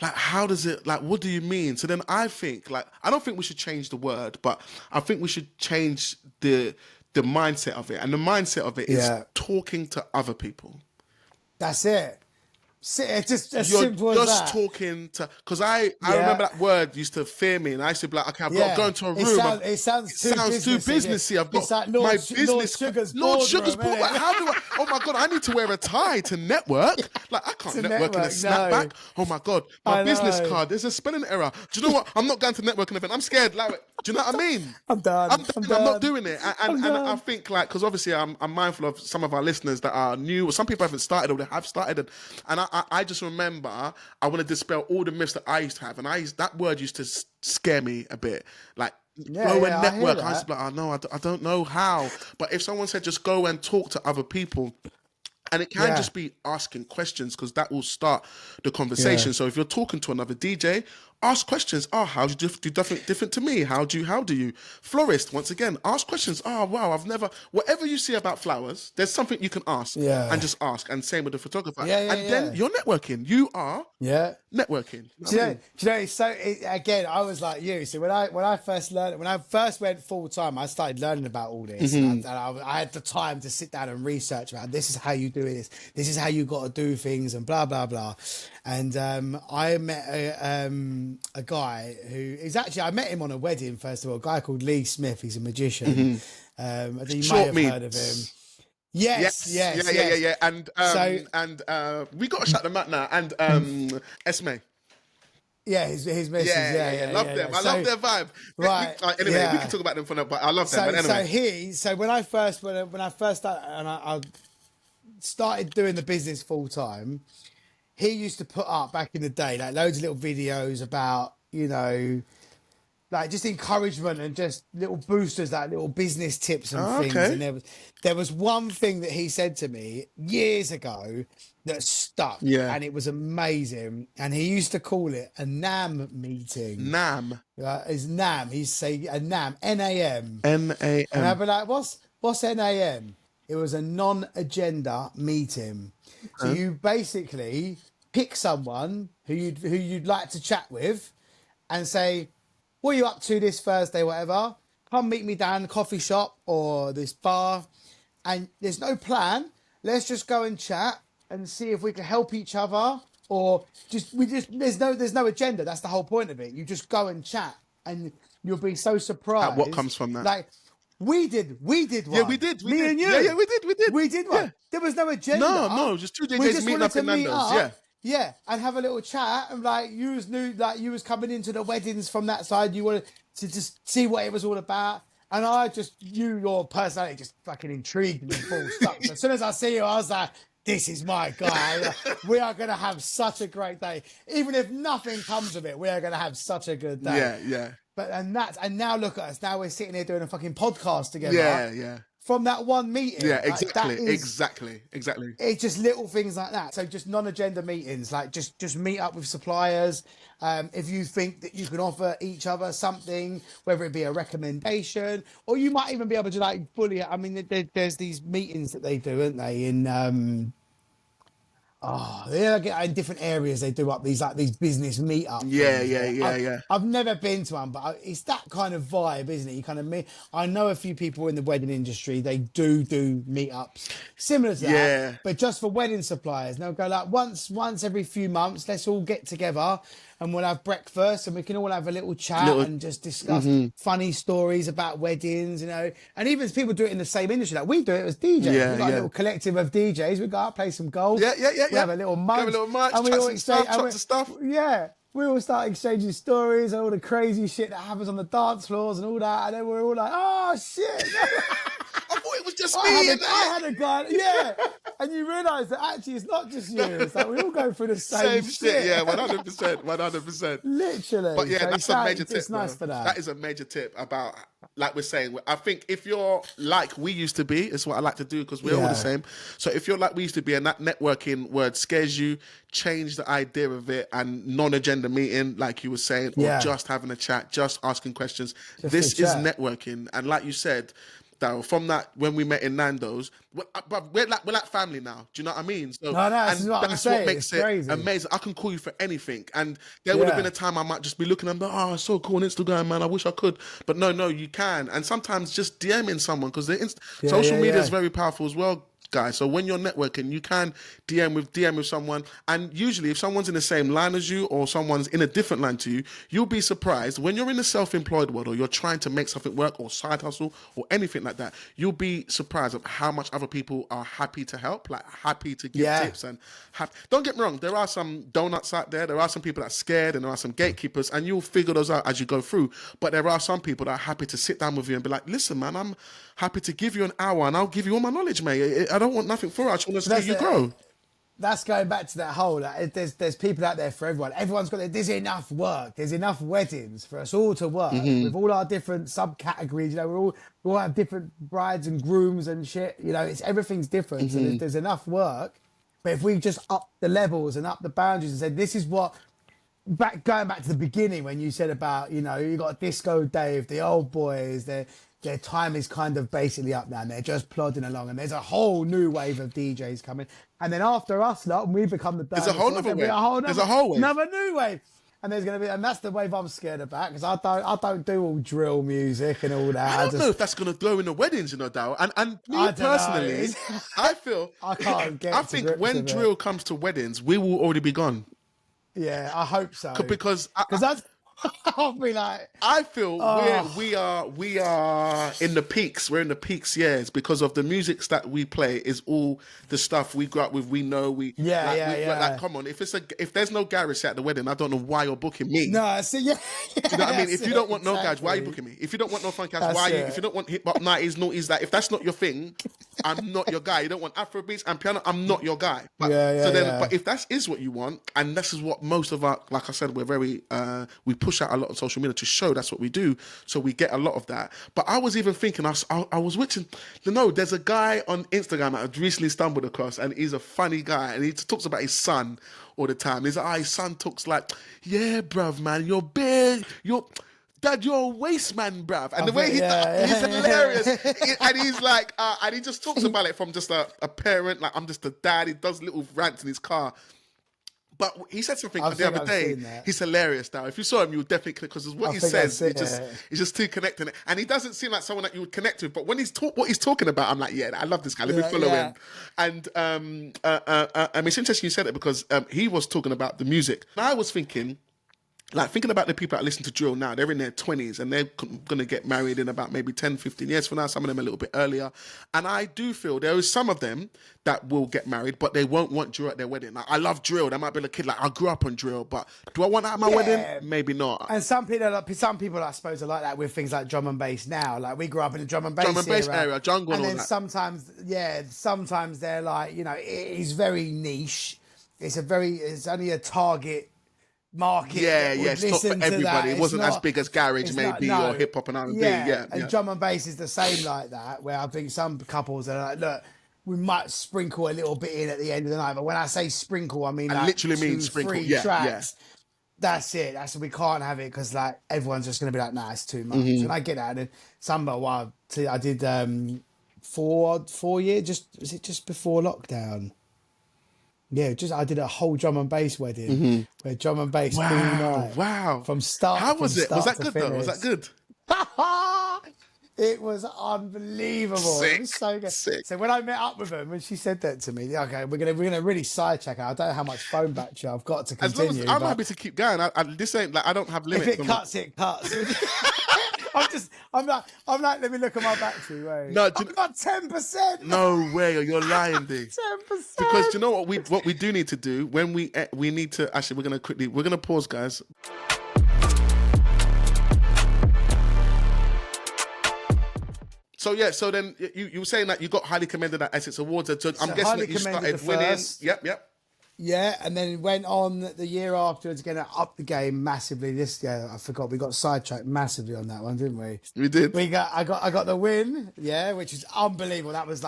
like, how does it, like, what do you mean? So then I think, like, I don't think we should change the word, but I think we should change the mindset of it. And the mindset of it is talking to other people. That's it. Just as You're simple as just that. talking to, because I Yeah. remember that word used to fear me, and I used to be like, okay, I've got to Yeah. go into a room. It sounds too too businessy. I've got It's like my Lord business. Sugar's Lord boardroom, Sugar's board. innit? How do I? Oh my god, I need to wear a tie to network. Like I can't To network in a network, snapback. no. Oh my god, my I business know. card. There's a spelling error. Do you know what? I'm not going to networking event. I'm scared. Like, do you know what I mean? I'm done. I'm done. I'm not doing it. I'm And I done. think like because obviously I'm mindful of some of our listeners that are new, or some people haven't started or they have started, and I just remember I want to dispel all the myths that I used to have, and that word used to scare me a bit. Like go and I hear network. I used to that. be like, oh no, I don't know how. But if someone said just go and talk to other people. And it can Yeah. just be asking questions because that will start the conversation. Yeah. So if you're talking to another DJ, ask questions. Oh, how do you do different to me? How do you? Florist, once again, ask questions. Oh, wow, I've never, whatever you see about flowers, there's something you can ask Yeah. and just ask. And same with the photographer. Yeah, and then you're networking. You are Yeah. networking. Do you know? So again, I was like you. So when I first went full time, I started learning about all this, and I had the time to sit down and research about this is how you do this. This is how you got to do things, and blah blah blah. And I met a guy who is actually I met him on a wedding. First of all, a guy called Lee Smith. He's a magician. I think you might have heard of him. Yes. Yeah. And we got to shut them out now. And Esme. Yeah, his missus. Yeah. Love them. I love their vibe. Right. Anyway, we can talk about them for now, but I love them. But anyway. So when I first started and I started doing the business full time, he used to put up back in the day like loads of little videos about, like just encouragement and just little boosters, like little business tips and things. Okay. And there was one thing that he said to me years ago that stuck, and it was amazing. And he used to call it a NAM meeting. NAM. Is NAM. He'd say a NAM, NAM. NAM. And I'd be like, what's NAM? It was a non-agenda meeting. So you basically pick someone who you'd like to chat with, and say, what are you up to this Thursday, whatever? Come meet me down the coffee shop or this bar. And there's no plan. Let's just go and chat and see if we can help each other, or there's no agenda. That's the whole point of it. You just go and chat, and you'll be so surprised at what comes from that. Like we did one. Yeah, we did. Me and you. Yeah, we did. We did one. Yeah. There was no agenda. No, just two DJs meeting up in Nando's. Yeah, and have a little chat, and like you was coming into the weddings from that side. You wanted to just see what it was all about, and your personality just fucking intrigued me full stop. So as soon as I see you, I was like, this is my guy. We are gonna have such a great day, even if nothing comes of it. We are gonna have such a good day. Yeah. But and now look at us. Now we're sitting here doing a fucking podcast together. Yeah. From that one meeting. Yeah, like, exactly. It's just little things like that. So just non-agenda meetings, like just meet up with suppliers. If you think that you can offer each other something, whether it be a recommendation, or you might even be able to like bully it. I mean, there's these meetings that they do, aren't they? In in different areas they do up these business meetups. Yeah. I've never been to one, but it's that kind of vibe, isn't it? You kind of meet. I know a few people in the wedding industry. They do meetups similar to that, but just for wedding suppliers. And they'll go like once every few months. Let's all get together and we'll have breakfast and we can all have a little chat and just discuss funny stories about weddings, And even people do it in the same industry, like we do it as DJs. We've got a little collective of DJs. We go out, play some golf. We have a little munch. And we all exchange stuff. Yeah. We all start exchanging stories and all the crazy shit that happens on the dance floors and all that. And then we're all like, oh, shit. I thought it was just me. I had a guy, and you realise that actually it's not just you. It's like we all go through the same shit. Yeah, 100%. Literally. But yeah, that's a major tip. It's nice for that. That is a major tip about, like we're saying, I think if you're like we used to be, it's what I like to do because we're all the same. So if you're like we used to be and that networking word scares you, change the idea of it and non-agenda meeting, like you were saying, or just having a chat, just asking questions. This is networking. And like you said, Daryl, from that when we met in Nando's, we're like family now. Do you know what I mean? So, that's what makes it crazy. amazing. I can call you for anything, and there would have been a time I might just be looking and be, oh, it's so cool on Instagram, man. I wish I could, but no, you can. And sometimes just DMing someone because social media is very powerful as well. guy. So when you're networking, you can DM with someone, and usually if someone's in the same line as you or someone's in a different line to you, you'll be surprised when you're in the self-employed world or you're trying to make something work or side hustle or anything like that. You'll be surprised at how much other people are happy to help, like happy to give tips and don't get me wrong, there are some donuts out there. There are some people that are scared, and there are some gatekeepers, and you'll figure those out as you go through. But there are some people that are happy to sit down with you and be like, listen, man, I'm happy to give you an hour and I'll give you all my knowledge, mate. I don't want nothing for it. I just want to see you grow. That's going back to that whole, like, there's people out there for everyone. Everyone's got, there's enough work. There's enough weddings for us all to work with all our different subcategories. You know, we all have different brides and grooms and shit. You know, everything's different. So there's enough work. But if we just up the levels and up the boundaries and said, this is what, going back to the beginning when you said about, you know, you got Disco Dave, the old boys, their time is kind of basically up now and they're just plodding along, and there's a whole new wave of DJs coming. And then after us, lot, we become the There's a whole other wave. There's a whole wave. Another new wave. And there's going to be, and that's the wave I'm scared about, because I don't do all drill music and all that. I don't know if that's going to go in the weddings, you know, Daryl. And me personally, I feel, I can't get I think when drill comes to weddings, we will already be gone. Yeah, I hope so. Because that's, I'll be like, I feel we are in the peaks. We're in the peaks years because of the music that we play is all the stuff we grew up with. We know like, come on, if there's no garage at the wedding, I don't know why you're booking me. No, see, you know what I mean? If you don't want no garage, why are you booking me? If you don't want no funk house, why are you? If you don't want hip hop 90s, noughties, that if that's not your thing, I'm not your guy. You don't want Afro beats and piano, I'm not your guy. But, but if that is what you want, and this is what most of our, like I said, we're very we push out a lot on social media to show that's what we do, so we get a lot of that. But I was even thinking, I was watching, there's a guy on Instagram that I recently stumbled across, and he's a funny guy, and he talks about his son all the time. He's like, his son talks like, yeah, bruv, man, you're big, Dad, you're a waste man, bruv. And the way he's hilarious. And he's like, and he just talks about it from just a parent, like, I'm just a dad. He does little rants in his car. But he said something the other day. He's hilarious now. If you saw him, you would definitely connect, because what he says, he's just too connected. And he doesn't seem like someone that you would connect with. But when what he's talking about, I'm like, yeah, I love this guy. Let me follow him. And I mean, it's interesting you said it, because he was talking about the music. And I was thinking about the people that listen to drill now, they're in their 20s and they're going to get married in about maybe 10, 15 years from now, some of them a little bit earlier. And I do feel there is some of them that will get married, but they won't want drill at their wedding. Like, I love drill. There might be a kid like, I grew up on drill, but do I want that at my wedding? Maybe not. And some people, I suppose, are like that with things like drum and bass now. Like, we grew up in the drum and bass area, jungle and all that. Sometimes they're like, you know, it is very niche. It's only a target market. It's not for everybody. It wasn't as big as garage maybe, or hip hop and R&B. And drum and bass is the same like that, where I think some couples are like, look, we might sprinkle a little bit in at the end of the night, but when I say sprinkle, I mean, I literally mean sprinkle. 3 tracks. That's it. We can't have it, because like everyone's just going to be like, nah, it's too much. And I get that. And some, I did 4 years, just before lockdown. Yeah, I did a whole drum and bass wedding, where drum and bass all night. Wow. From start. How was it? Was that good finish. though? Was that good? It was unbelievable. Sick, it was so good. Sick. So when I met up with them, when she said that to me, okay, we're gonna really sidetrack her. I don't know how much phone battery I've got to continue. As long as I'm happy to keep going. This ain't like, I don't have limits. If it cuts, it cuts. I'm like, let me look at my battery. Wait. No, I've got 10%. No way, you're lying, D. 10%. Because you know what we do need to do when we need to, actually, we're gonna pause, guys. So then you were saying that you got highly commended at Essex Awards. So I'm guessing that you started winning. Yep. Yeah, and then it went on the year afterwards, again, up the game massively. This year, I forgot, we got sidetracked massively on that one, didn't we? We did. I got the win, which is unbelievable. That was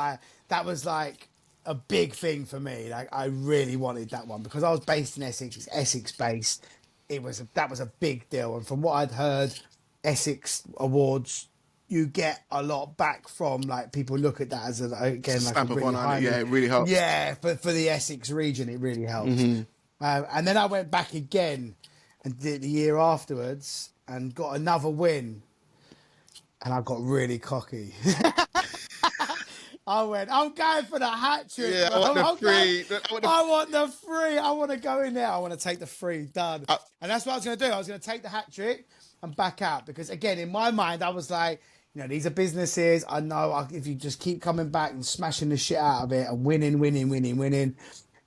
like a big thing for me. Like, I really wanted that one, because I was based in Essex. It's Essex based. That was a big deal. And from what I'd heard, Essex Awards, you get a lot back from, like, people look at that as again like stamp of honor. Yeah, it really helps. Yeah, for the Essex region, it really helps. And then I went back again and did the year afterwards and got another win, and I got really cocky. I went, I'm going for the hat trick, Yeah, bro. I want the free. I want the free. I want to go in there. I want to take the free. Done. I- And that's what I was going to do. I was going to take the hat trick and back out because, again, in my mind, I was like, you know, these are businesses. I know if you just keep coming back and smashing the shit out of it and winning,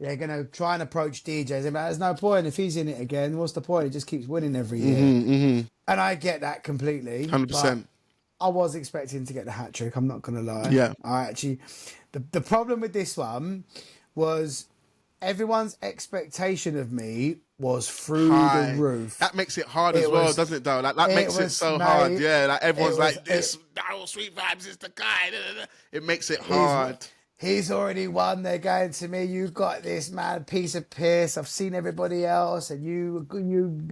they're going to try and approach DJs. But there's no point. If he's in it again, what's the point? He just keeps winning every year. And I get that completely. 100%. I was expecting to get the hat trick. I'm not going to lie. Yeah. I actually, the problem with this one was everyone's expectation of me was through the roof. That makes it hard as well, doesn't it, though? Like, that makes it so hard. Yeah, like everyone's like, this Daryl Sweet Vibes is the guy. It makes it hard. He's already won. They're going to me. You got this, man, piece of piss. I've seen everybody else, and you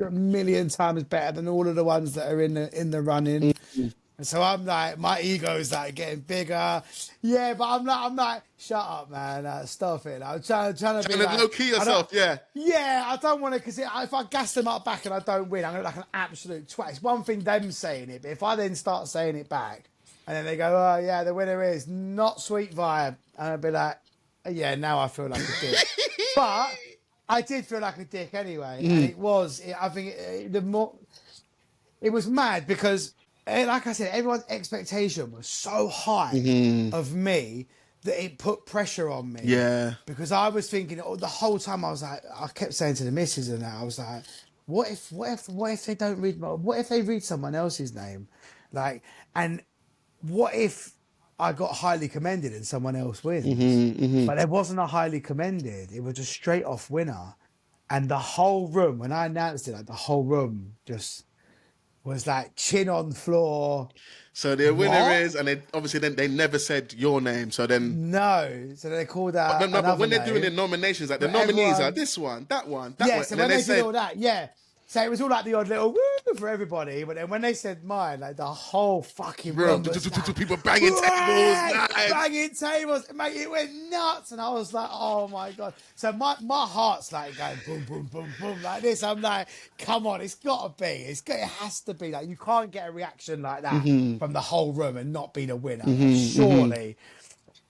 a million times better than all of the ones that are in the running. And so I'm like, my ego's like getting bigger. Yeah, but I'm like, shut up, man. Stop it. I'm trying to be like, low key yourself, yeah. Yeah, I don't want to, because if I gas them up back and I don't win, I'm going to look like an absolute twat. It's one thing them saying it, but if I then start saying it back, and then they go, oh, yeah, the winner is not Sweet Vibe. And I'll be like, yeah, now I feel like a dick. But I did feel like a dick anyway. And it was, I think, it was mad because, like I said, everyone's expectation was so high of me that it put pressure on me. Yeah. Because I was thinking the whole time, I was like, I kept saying to the missus and that, I was like, what if they don't read, what if they read someone else's name? Like, and what if I got highly commended and someone else wins? But there wasn't a highly commended. It was a straight off winner. And the whole room, when I announced it, like the whole room just was like chin on floor. So the winner is, and they never said your name. So then so they called out. But when they're name. doing the nominations, like the nominees are this one, that one, that one. So when they did all that, so it was all like the odd little woo for everybody. But then when they said mine, like the whole fucking room was people banging tables, banging tables, mate, it went nuts. And I was like, oh my God. So my heart's like going boom, boom, boom, boom, like this. I'm like, come on, it's got to be. It has to be. Like, you can't get a reaction like that from the whole room and not be the winner. Surely.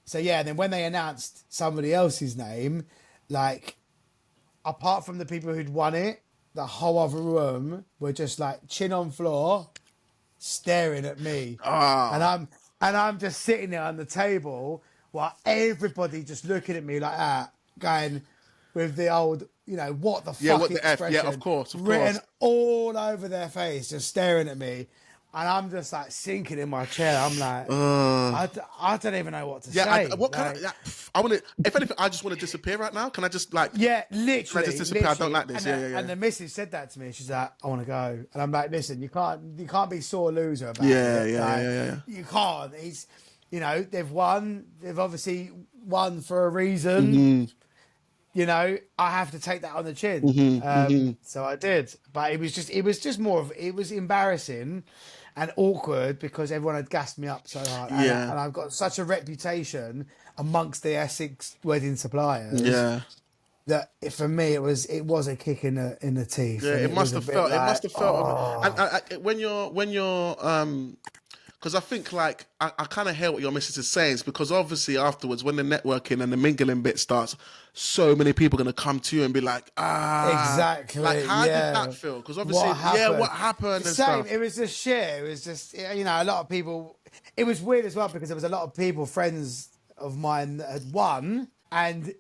So yeah, then when they announced somebody else's name, like, apart from the people who'd won it, the whole other room were just like chin on floor, staring at me, and I'm just sitting there on the table while everybody just looking at me like that, going with the old, you know, what the fuck what the expression, F, yeah, of course, written all over their face, just staring at me. And I'm just like sinking in my chair. I'm like, I don't even know what to say. I want to. If anything, I just want to disappear right now. Can I just like? Yeah, literally. Can I just disappear? I don't like this. And and the missus said that to me. She's like, I want to go, and I'm like, listen, you can't be sore loser about it. Yeah. You can't. He's, you know, they've won. They've obviously won for a reason. You know, I have to take that on the chin. So I did, but it was just embarrassing and awkward because everyone had gassed me up so hard. And I've got such a reputation amongst the Essex wedding suppliers. Yeah. That for me it was a kick in the teeth. Yeah, it must have felt. It must have felt. And when you're because I think like I kind of hear what your missus is saying, is because obviously afterwards when the networking and the mingling bit starts, so many people are gonna come to you and be like, exactly. Like, how did that feel? Because obviously, what happened? And Same. stuff. It was just shit. It was just, you know, a lot of people. It was weird as well because there was a lot of people, friends of mine, that had won, and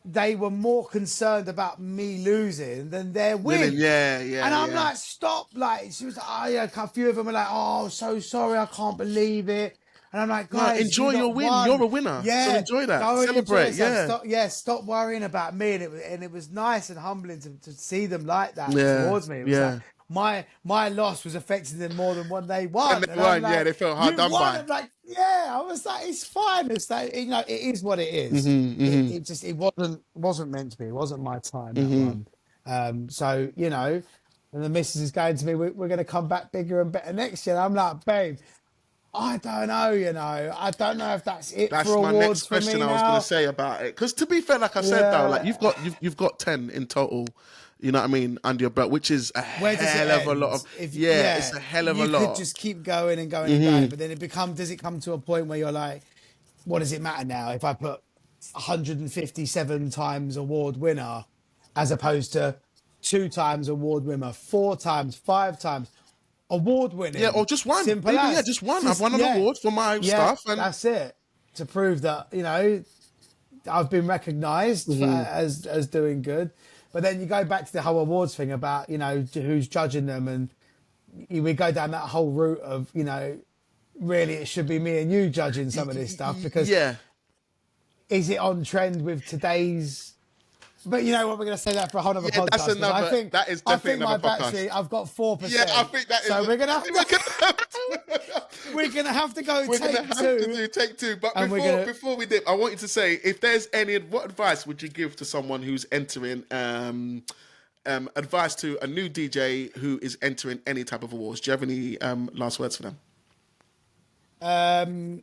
they were more concerned about me losing than their win. Yeah. And I'm like, stop. Like, she was like, oh, yeah, a few of them were like, oh, so sorry, I can't believe it. And I'm like, guys, enjoy your win. You're a winner. Yeah. So enjoy that. Go Celebrate. Yeah. Stop worrying about me. And it was nice and humbling to see them like that towards me. It was like, my loss was affecting them more than when they won. And they won, like, they felt hard done by. I'm like, I was like, it's fine. It's like, you know, it is what it is. It wasn't meant to be. It wasn't my time, that one. So, you know, and the missus is going to me, we're going to come back bigger and better next year. And I'm like, babe, I don't know, you know. I don't know if that's it for awards. That's my next question I was going to say about it. Because to be fair, like I said, though, like you've got 10 in total. You know what I mean, under your belt, which is a hell of a lot of. It's a hell of a lot. You could just keep going and going and going, but then does it come to a point where you're like, what does it matter now if I put 157 times award winner as opposed to 2 times award winner, 4 times, 5 times award Yeah, or winning? just one. Simple Maybe, yeah, as. just one. I've won an award for my Yeah, stuff. And that's it. To prove that, I've been recognised as doing good. But then you go back to the whole awards thing about, who's judging them. And we go down that whole route of, really it should be me and you judging some of this stuff because yeah. is it on trend with today's... But you know what, we're going to say that for a whole other podcast. That's another, that is definitely my another podcast. battery, I've got 4%. Yeah, I think that is. So we're going to have to... we're going to have to go take two. But before we dip, I want you to say, if there's what advice would you give to someone who's entering, advice to a new DJ who is entering any type of awards? Do you have any last words for them?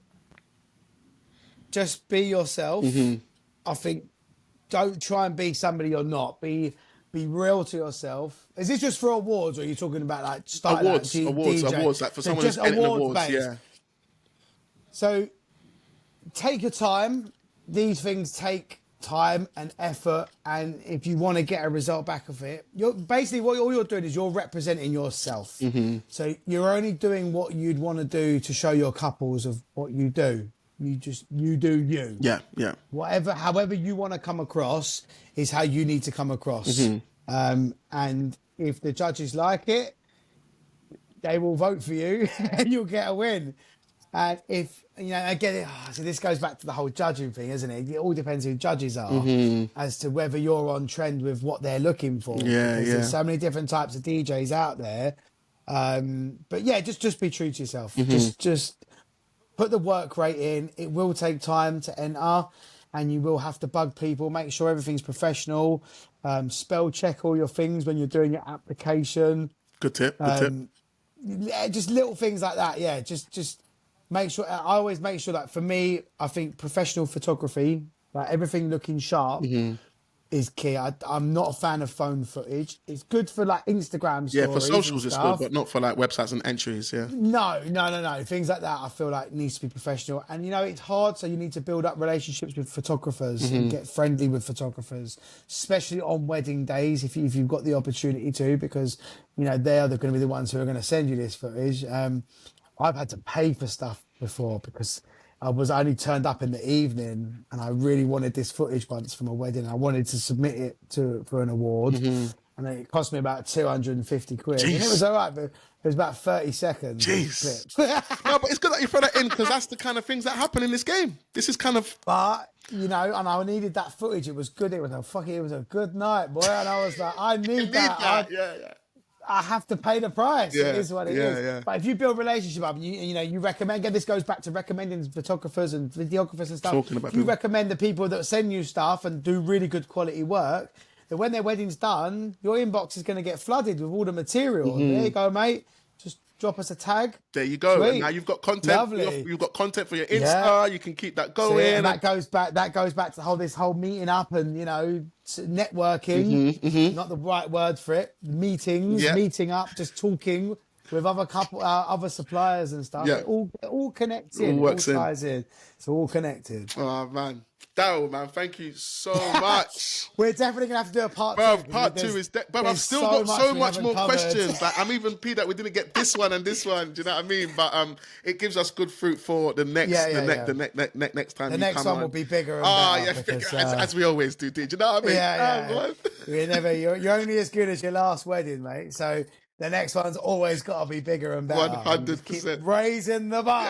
Just be yourself. I think don't try and be somebody you're not. Be real to yourself. Is this just for awards, or are you talking about like awards, DJ? awards, like for someone who's entering awards, yeah. So take your time. These things take time and effort, and if you want to get a result back of it, you're basically all you're doing is you're representing yourself. So you're only doing what you'd want to do to show your couples of what you do. You do you. Yeah. However you want to come across is how you need to come across. And if the judges like it, they will vote for you and you'll get a win. And if, I get it. So this goes back to the whole judging thing, isn't it? It all depends who judges are as to whether you're on trend with what they're looking for. Yeah. There's so many different types of DJs out there. But yeah, just be true to yourself. Just put the work rate in. It will take time to enter, and you will have to bug people. Make sure everything's professional. Spell check all your things when you're doing your application. Good tip. Yeah, just little things like that. Yeah, just make sure. I always make sure that for me, I think professional photography, like everything looking sharp, is key. I'm not a fan of phone footage. It's good for like Instagram stories. Yeah, for socials it's good, but not for like websites and entries. Yeah. No. Things like that I feel like needs to be professional. And it's hard, so you need to build up relationships with photographers and get friendly with photographers, especially on wedding days if you've got the opportunity to, because they're going to be the ones who are going to send you this footage. I've had to pay for stuff before because I was only turned up in the evening and I really wanted this footage once from a wedding. I wanted to submit it for an award, and it cost me about 250 quid. Jeez. And it was all right, but it was about 30 seconds. Jeez. No, but it's good that you throw that in, because that's the kind of things that happen in this game. This is kind of... But, and I needed that footage. It was good. It was a good night, boy. And I was like, I need that. Yeah. I have to pay the price. Yeah, it is what it is. Yeah. But if you build a relationship up, and you recommend. Again, this goes back to recommending photographers and videographers and stuff. Talking about if you people. recommend the people that send you stuff and do really good quality work, that when their wedding's done, your inbox is going to get flooded with all the material. There you go, mate. Just drop us a tag. There you go. Sweet. And now you've got content. Lovely. You've got content for your Insta. Yeah. You can keep that going. And that goes back to this whole meeting up and networking. Not the right word for it. Meetings, meeting up, just talking with other suppliers and stuff. Yeah. It all connects in. All works it all ties in. It's all connected. Oh man, Daryl, man, thank you so much. We're definitely gonna have to do a part Bro, two. part two is... But I've still got so much more questions. Like, I'm even peed that we didn't get this one and this one. Do you know what I mean? But it gives us good fruit for the next next time. The next one will be bigger. Because, as we always do. Do you know what I mean? Yeah. You're only as good as your last wedding, mate. So the next one's always got to be bigger and better. 100%. Keep raising the bar.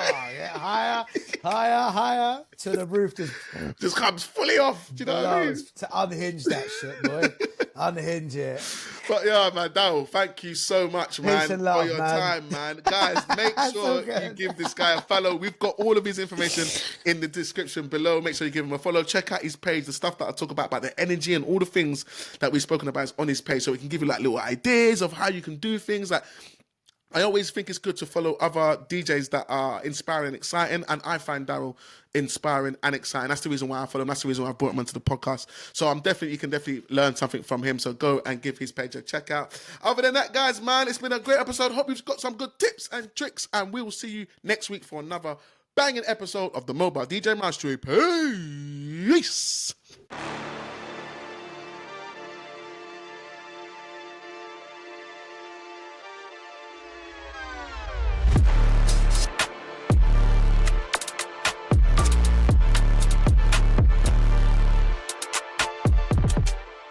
Higher till the roof just comes fully off. Do you know what I mean? To unhinge that shit, boy. Unhinge it. But yeah, man, Daryl, thank you so much, man, and love, for your man. time, man. Guys, make sure you give this guy a follow. We've got all of his information in the description below. Make sure you give him a follow. Check out his page. The stuff that I talk about the energy and all the things that we've spoken about is on his page, so we can give you like little ideas of how you can do things. Like, I always think it's good to follow other DJs that are inspiring and exciting, and I find Daryl inspiring and exciting. That's the reason why I follow him. That's the reason why I brought him onto the podcast. So you can definitely learn something from him. So go and give his page a check out. Other than that, guys, man, it's been a great episode. Hope you've got some good tips and tricks, and we will see you next week for another banging episode of the Mobile DJ Mastery. Peace.